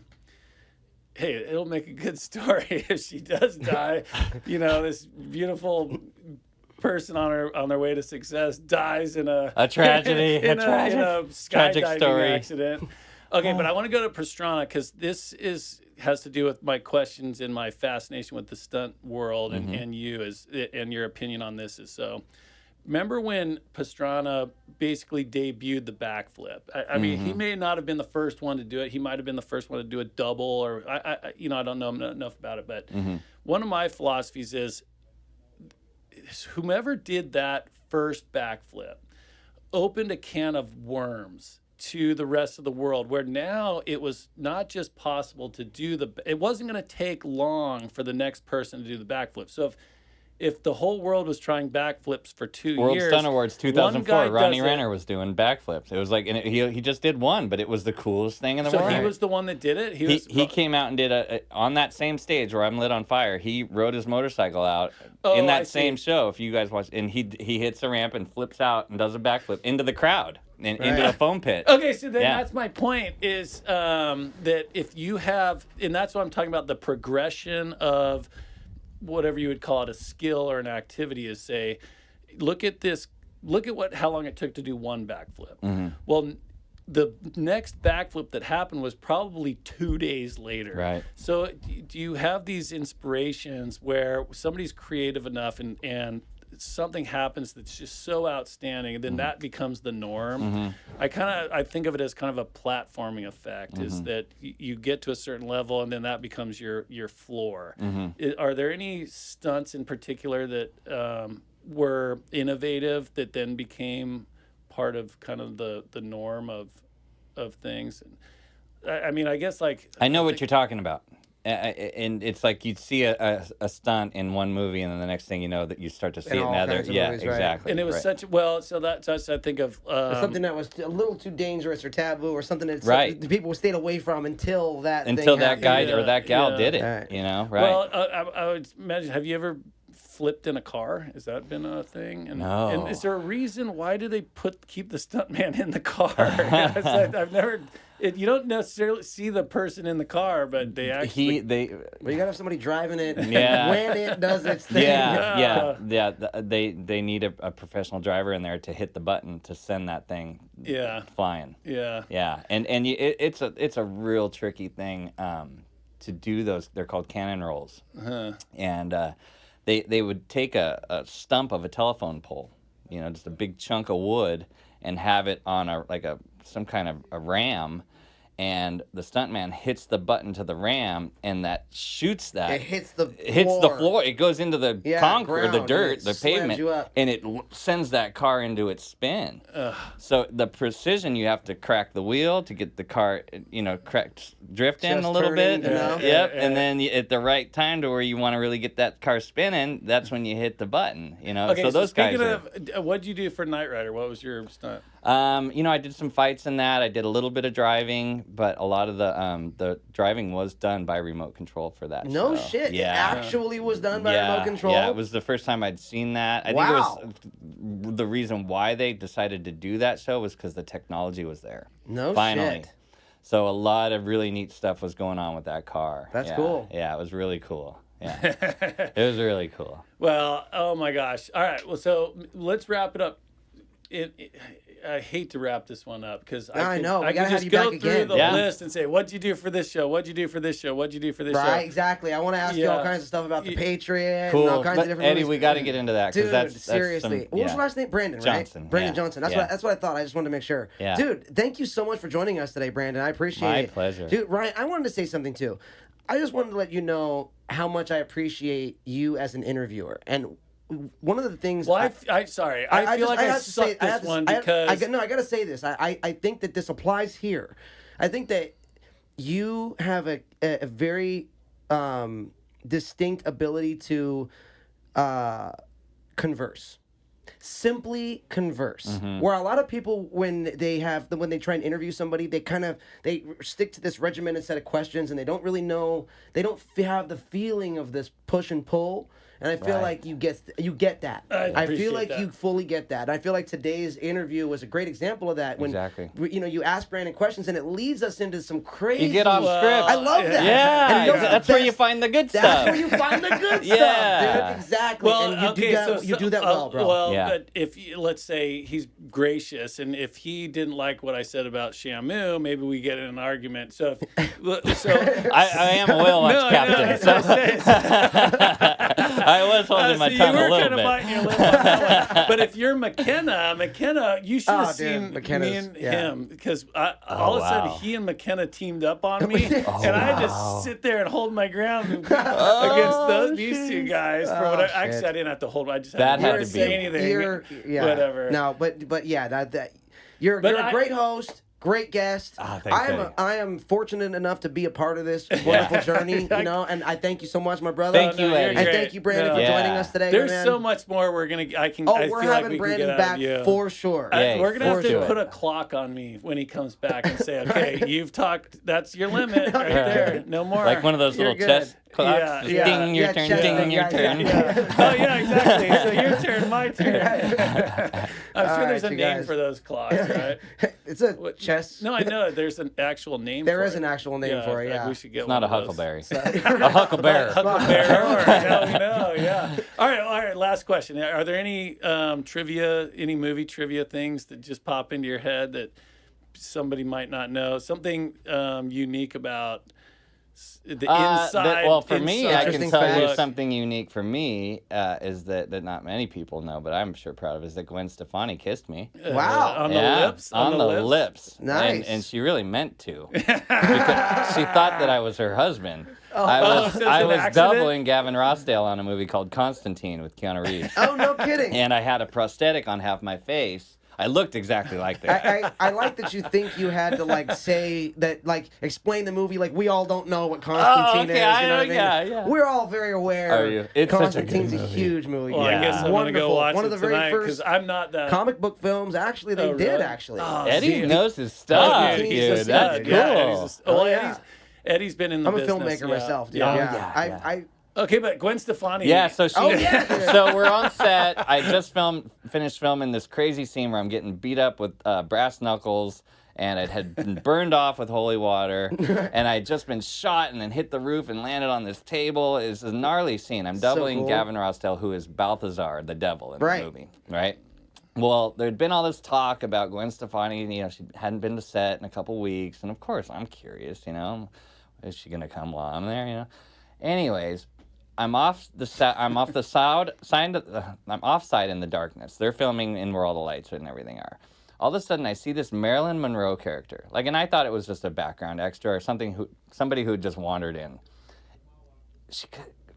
"Hey, it'll make a good story if she does die." This beautiful person on their way to success dies in a tragedy, in a skydiving story. accident. Okay, but I want to go to Pastrana because this has to do with my questions and my fascination with the stunt world and you and your opinion on this is so. Remember when Pastrana basically debuted the backflip? I mean, he may not have been the first one to do it. He might have been the first one to do a double, or I don't know enough about it. But one of my philosophies is whomever did that first backflip opened a can of worms to the rest of the world, where now it was not just possible to do it wasn't going to take long for the next person to do the backflip. So if the whole world was trying backflips for 2 years. World Stunt Awards 2004, Ronnie Renner was doing backflips. It was like, and he just did one, but it was the coolest thing in the world. So he was the one that did it? He came out and did on that same stage where I'm lit on fire, he rode his motorcycle out in that same show, if you guys watch, and he hits a ramp and flips out and does a backflip into the crowd. Into a foam pit. Okay, so then that's my point is that if you have, and that's what I'm talking about, the progression of whatever you would call it, a skill or an activity, is say, look at how long it took to do one backflip. Well, the next backflip that happened was probably 2 days later. Right. So do you have these inspirations where somebody's creative enough and something happens that's just so outstanding, and then that becomes the norm? I think of it as kind of a platforming effect, is that you get to a certain level and then that becomes your floor. Are there any stunts in particular that were innovative that then became part of kind of the norm of things? I mean, I guess I know what you're talking about. And it's like you'd see a stunt in one movie, and then the next thing you know, that you start to see it in other. Yeah, movies, exactly. And it was so that's I think of something that was a little too dangerous or taboo, or something that the people stayed away from until that guy or that gal did it. Right. Well, I would imagine. Have you ever flipped in a car? Has that been a thing? No. And is there a reason why do they keep the stuntman in the car? I've never. You don't necessarily see the person in the car, but they actually. Well, you gotta have somebody driving it Yeah. when it does its thing. Yeah. They need a professional driver in there to hit the button to send that thing flying. Yeah. And it's a real tricky thing to do those. They're called cannon rolls. And they would take a stump of a telephone pole, just a big chunk of wood, and have it on some kind of a ram, and the stuntman hits the button to the ram, and that shoots that. It hits the floor. It goes into the concrete, the dirt, the pavement, and it sends that car into its spin. So the precision, you have to crack the wheel to get the car, drifting a little bit. And then at the right time to where you want to really get that car spinning, that's when you hit the button. Okay, so those guys. What'd you do for Knight Rider? What was your stunt? I did some fights in that. I did a little bit of driving, but a lot of the driving was done by remote control for that No show. shit. Yeah. It actually was done by remote control? Yeah, it was the first time I'd seen that. I think it was the reason why they decided to do that show was because the technology was there. Finally. Shit. So a lot of really neat stuff was going on with that car. That's cool. Yeah, it was really cool. Yeah, it was really cool. Well, oh my gosh. All right. Well, so let's wrap it up. I hate to wrap this one up because I gotta can have just you go back through again. the list and say, what'd you do for this show? What'd you do for this show? What'd you do for this show? Right, exactly. I want to ask you all kinds of stuff about the Patriot and all kinds of different Eddie, movies. we got to get into that. Dude, that's seriously. What was your last name? Brandon, Johnson, right? Brandon yeah. Johnson. That's what I thought. I just wanted to make sure. Yeah. Dude, thank you so much for joining us today, Brandon. I appreciate it. My pleasure. Dude, Ryan, I wanted to say something too. I just wanted to let you know how much I appreciate you as an interviewer. And one of the things. Well, I feel like I sucked this one because. I got to say this. I think that this applies here. I think that you have a very distinct ability to converse. Simply converse. Where a lot of people, when they try and interview somebody, they stick to this regimented set of questions, and they don't really know. They don't have the feeling of this push and pull. And I feel like you get that. I feel like you fully get that. And I feel like today's interview was a great example of that. When you ask Brandon questions and it leads us into some crazy. You get off script. I love that. Yeah, that's where you find the good stuff. That's where you find the good stuff, dude. Exactly. Well, and you do that well, bro. Well, but let's say he's gracious, and if he didn't like what I said about Shamu, maybe we get in an argument. So I am a whale watch captain. I was holding my tongue a little bit. Biting your lip on that one. But if you're McKenna, you should have seen me and him, because all of a sudden he and McKenna teamed up on me, and I just sit there and hold my ground against these two guys. For what actually I didn't have to hold. I just had to say anything. Whatever. No, but yeah, you're a great host. Great guest. I am fortunate enough to be a part of this wonderful journey, and I thank you so much, my brother. Thank you, Eddie. And thank you, Brandon, for joining us today. There's so much more we're having Brandon back for sure. We're gonna have to put a clock on me when he comes back and say, okay, you've talked. That's your limit right there. No more. Like one of those little chess clocks. Ding your turn. Ding your turn. Oh yeah, exactly. So your turn, my turn. I'm sure there's a name for those clocks, right? It's a chess. No, I know. There's an actual name. There is an actual name for it. Yeah, we should get it's one not a of huckleberry. those. A huckleberry. Yeah. All right. Last question. Are there any any movie trivia things that just pop into your head that somebody might not know? Something unique about the inside? Well, for me, I can tell you facts. something unique for me is that not many people know, but I'm sure proud of, is that Gwen Stefani kissed me. Wow. On the lips? On the lips. Nice. And she really meant to. Because she thought that I was her husband. I was doubling Gavin Rossdale on a movie called Constantine with Keanu Reeves. Oh, no kidding. And I had a prosthetic on half my face. I looked exactly like that. I like that you think you had to say that, explain the movie. We all don't know what Constantine is. You know what I mean? Yeah. We're all very aware. Are you? It's Constantine's such a good movie. huge movie. Well, I guess I'm going to go watch One of the very tonight first I'm not that comic book films. Actually, they did. Actually, Eddie knows his stuff, dude. That's cool. Eddie's been in the business. I'm a filmmaker myself, dude. Okay, but Gwen Stefani. Yeah, so she. Oh, yeah. So we're on set. I just finished filming this crazy scene where I'm getting beat up with brass knuckles, and it had been burned off with holy water, and I had just been shot and then hit the roof and landed on this table. It's a gnarly scene. I'm doubling cool. Gavin Rossdale, who is Balthazar, the devil in Right. the movie, right? Well, there'd been all this talk about Gwen Stefani. You know, she hadn't been to set in a couple weeks, and of course, I'm curious. You know, is she gonna come while I'm there? You know. Anyways, I'm off the side. I'm offside in the darkness. They're filming in where all the lights and everything are. All of a sudden, I see this Marilyn Monroe character. Like, and I thought it was just a background extra or somebody who just wandered in. She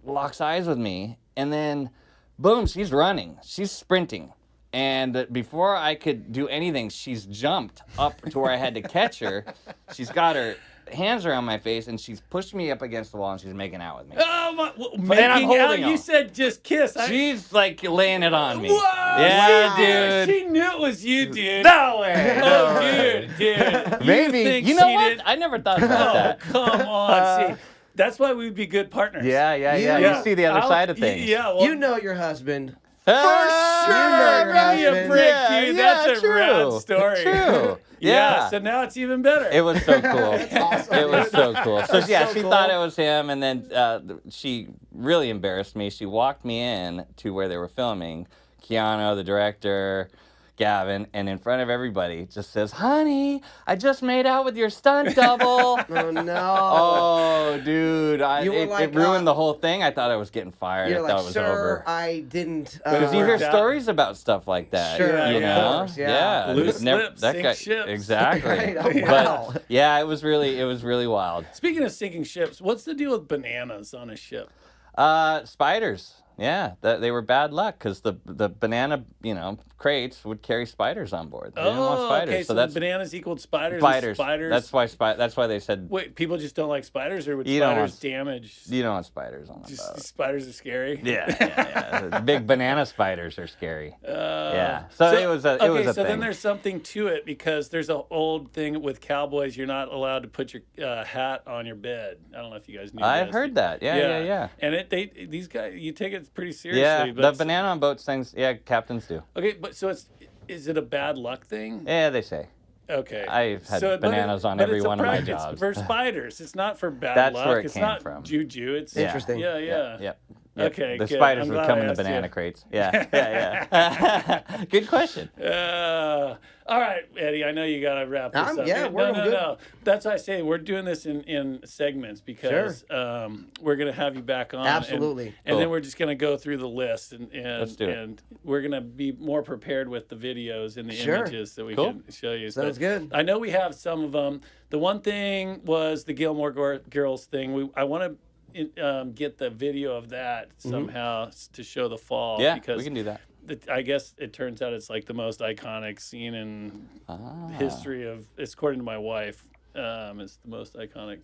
locks eyes with me, and then, boom, she's running. She's sprinting. And before I could do anything, she's jumped up to where I had to catch her. She's got her hands around my face, and she's pushed me up against the wall, and she's making out with me. Oh my! And I'm holding You her. said just kiss. She's like laying it on me. Whoa! Yeah, Wow. dude. She knew it was you, dude. No way. Oh, No way. dude. Maybe. You know what? I never thought about Oh, that. come on. See, that's why we'd be good partners. Yeah. You see the other side of things. Yeah. Well, You know your husband. for Ah, sure. you know your Give me a husband. break, Yeah, dude. yeah, That's a true. rad story. True. Yeah. Yeah. So now it's even better. It was so cool. awesome. It was so cool. So yeah, so she cool. thought it was him, and then she really embarrassed me. She walked me in to where they were filming. Keanu, the director, Gavin, and in front of everybody, just says, "Honey, I just made out with your stunt double." Oh no. Oh, dude, You were it like, ruined the whole thing. I thought I was getting fired. You're I like, thought it was sir, over. I didn't. Because you hear Yeah. stories about stuff like that. Sure, Yeah, you of know? course, yeah. Loose lips, sink ships. Exactly. Right, oh, But wow. yeah, it was really wild. Speaking of sinking ships, what's the deal with bananas on a ship? Spiders. Yeah, they were bad luck because the banana, crates would carry spiders on board. They didn't want spiders, okay. So that's bananas equaled spiders. spiders. And spiders. That's why they said Wait, people just don't like spiders, or would You don't spiders want- damage? you don't want spiders on the Just, boat. spiders are scary. Yeah. The big banana spiders are scary. Yeah. So it was a so thing. then there's something to it because there's an old thing with cowboys. You're not allowed to put your hat on your bed. I don't know if you guys knew. I've this. heard that. Yeah. And these guys, you take it pretty seriously. Yeah, but the banana on boats things. Yeah, captains do. Okay, but so is it a bad luck thing? Yeah, they say. Okay. I've had but bananas on but every it's a one of my practice jobs. for spiders. It's not for bad That's luck. where it it's came not from. juju. It's Yeah. Interesting. Yeah. Yep. Okay, The good. spiders I'm would glad come I in the asked banana you. crates. Yeah. Good question. All right, Eddie. I know you gotta wrap this up. yeah, we're good. No. That's why I say we're doing this in segments because we're gonna have you back on. Absolutely. And Cool. then we're just gonna go through the list and Let's do it. and we're gonna be more prepared with the videos and the Sure. images that we Cool. can show you. Sounds good. I know we have some of them. The one thing was the Gilmore Girls thing. I want to get the video of that somehow to show the fall. Yeah, because we can do that. I guess it turns out it's like the most iconic scene in the history of. It's according to my wife. It's the most iconic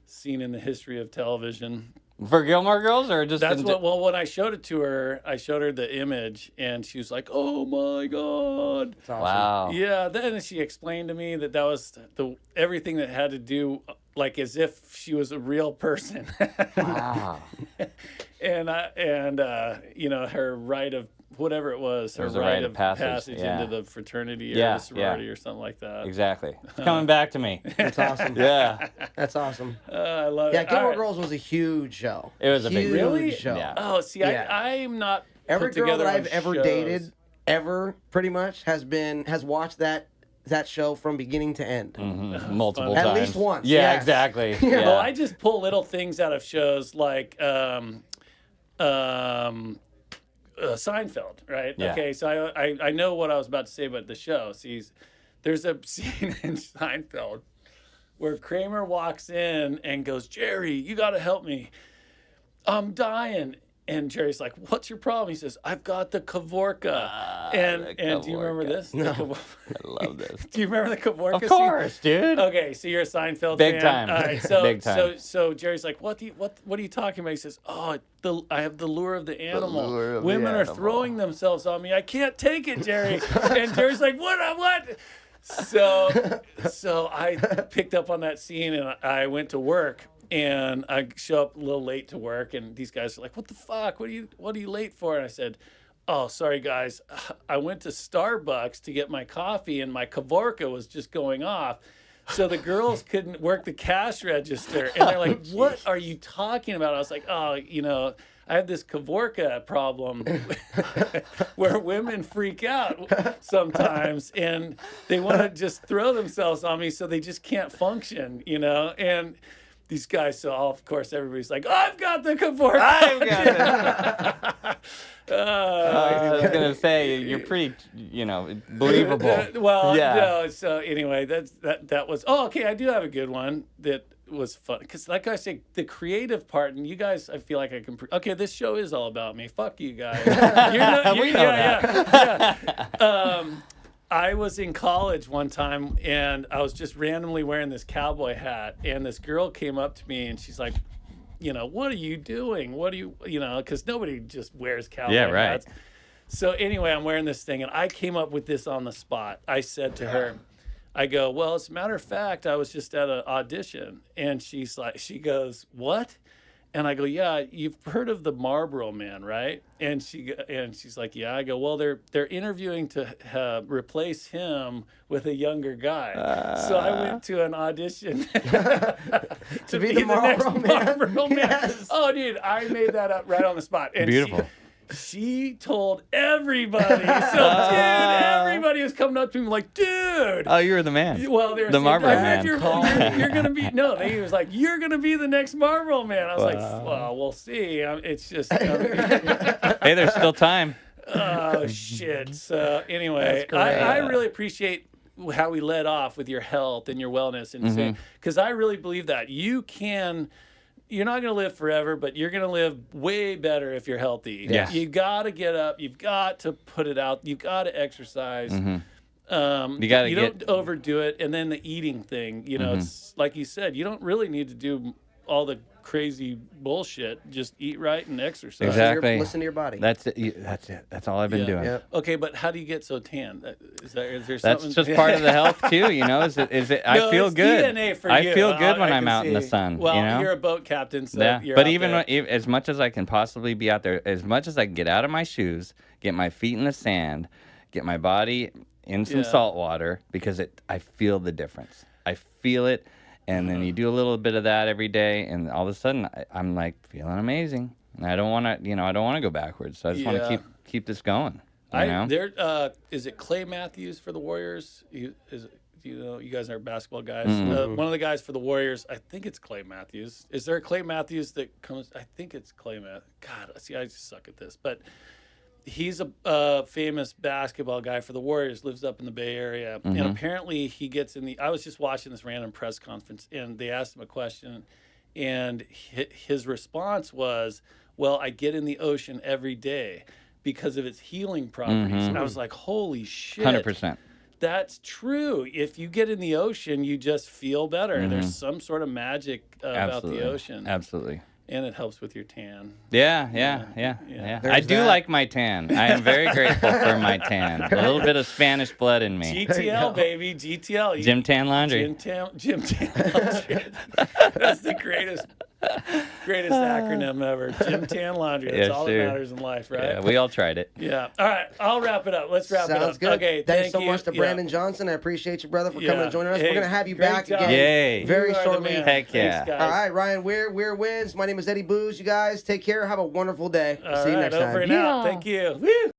scene in the history of television. For Gilmore Girls or just That's what. Well, when I showed it to her, I showed her the image, and she was like, "Oh my god!" It's awesome. Wow. Yeah. Then she explained to me that was everything that had to do like as if she was a real person. Wow. and her rite of whatever it was, her was a rite of passage yeah. into the fraternity or Yeah, the sorority or something like that. Exactly. It's coming back to me. That's awesome. Yeah. That's awesome. I love Yeah, it. Gilmore All right. Girls was a huge show. It was a big huge deal. Really? show. Yeah. Oh, see, Yeah. I'm not Every put girl together that on I've ever shows. dated, pretty much, has watched that show from beginning to end. Multiple At times. least once, Yeah, yes. exactly. Yeah. Well, I just pull little things out of shows like Seinfeld, right? Yeah. Okay, so I know what I was about to say about the show. See, there's a scene in Seinfeld where Kramer walks in and goes, "Jerry, you got to help me. I'm dying." And Jerry's like, "What's your problem?" He says, "I've got the Kavorka." And do you remember this? No. I love this. Do you remember the Kavorka Of scene? course, dude. Okay, so you're a Seinfeld Big fan. time. All right, so Big time. so Jerry's like, what are you talking about? He says, "Oh, I have the lure of the animal. lure of the Women are animal." throwing themselves on me. I can't take it, Jerry." And Jerry's like, "What?" So I picked up on that scene and I went to work And I show up a little late to work, and these guys are like, "What the fuck? What are you late for?" And I said, "Oh, sorry guys, I went to Starbucks to get my coffee, and my Kavorka was just going off." So the girls couldn't work the cash register, and they're like, "What are you talking about?" I was like, "Oh, I have this Kavorka problem where women freak out sometimes, and they want to just throw themselves on me, so they just can't function, and." These guys, so of course everybody's like, "I've got the Kavorka." I've got it. I was gonna say you're pretty, believable. Well, yeah. no. So anyway, that was. Oh, okay. I do have a good one that was fun because, like I say, the creative part, and you guys, I feel like I can. Okay, this show is all about me. Fuck you guys. We know that. Yeah. I was in college one time, and I was just randomly wearing this cowboy hat, and this girl came up to me, and she's like, "What are you doing? What do you, because nobody just wears cowboy hats." So anyway, I'm wearing this thing, and I came up with this on the spot. I said to her, I go, "Well, as a matter of fact, I was just at an audition," and she goes, "What?" And I go, "Yeah, you've heard of the Marlboro Man, right?" And she's like, "Yeah." I go, "Well, they're interviewing to replace him with a younger guy." So I went to an audition to be the Marlboro Man. Yes. Oh, dude, I made that up right on the spot. And Beautiful. She told everybody. So, dude, everybody was coming up to me like, "Dude." Oh, you were the man. Well, they're the saying, Marlboro "I heard Man. You're going to be." No, he was like, "You're going to be the next Marlboro Man." I was like, "Well, we'll see." It's just. Hey, there's still time. Oh, shit. So, anyway, I really appreciate how we led off with your health and your wellness, and because I really believe that you're not going to live forever, but you're going to live way better if you're healthy. Yes. You got to get up. You've got to put it out. You've got to exercise. You don't overdo it. And then the eating thing, it's like you said, you don't really need to do all the crazy bullshit. Just eat right and exercise. Exactly. Listen to your body. That's it. That's all I've been doing. Yep. Okay, but how do you get so tan? Is there That's something? just part of the health too, Is it? I No, feel it's good. DNA for I you. feel good when I I'm can out in the see. sun. Well, you're a boat captain, so Yeah. you're But out even there. as much as I can possibly be out there, as much as I can get out of my shoes, get my feet in the sand, get my body in some salt water, because I feel the difference. I feel it. And then you do a little bit of that every day, and all of a sudden I'm like feeling amazing. And I don't want to go backwards. So I just want to keep this going. Is it Clay Matthews for the Warriors? You guys are basketball guys. One of the guys for the Warriors, I think it's Clay Matthews. Is there a Clay Matthews that comes? I think it's Clay Matthews. God, see, I just suck at this, but. He's a famous basketball guy for the Warriors, lives up in the Bay Area. And apparently he gets I was just watching this random press conference, and they asked him a question, and his response was, "Well, I get in the ocean every day because of its healing properties." And I was like, holy shit. 100%. That's true. If you get in the ocean, you just feel better. There's some sort of magic about the ocean. Absolutely. And it helps with your tan. Yeah. I do like my tan. I am very grateful for my tan. A little bit of Spanish blood in me. GTL, baby. GTL. Gym Tan Laundry. Gym Tan Laundry. That's the greatest acronym ever. Gym Tan Laundry. That's all that matters in life, right? Yeah, we all tried it. Yeah. All right. I'll wrap it up. Let's wrap it up. Sounds good. Okay. Thanks so much to Brandon Johnson. I appreciate you, brother, for coming and joining us. Hey, We're going to have you great back job. again Yay. very You are the shortly. man. Heck yeah. Thanks, guys. All right, Ryan Weir wins. My name is Eddy Booze. You guys take care. Have a wonderful day. All See you right, next over time. and out. Thank you. Woo.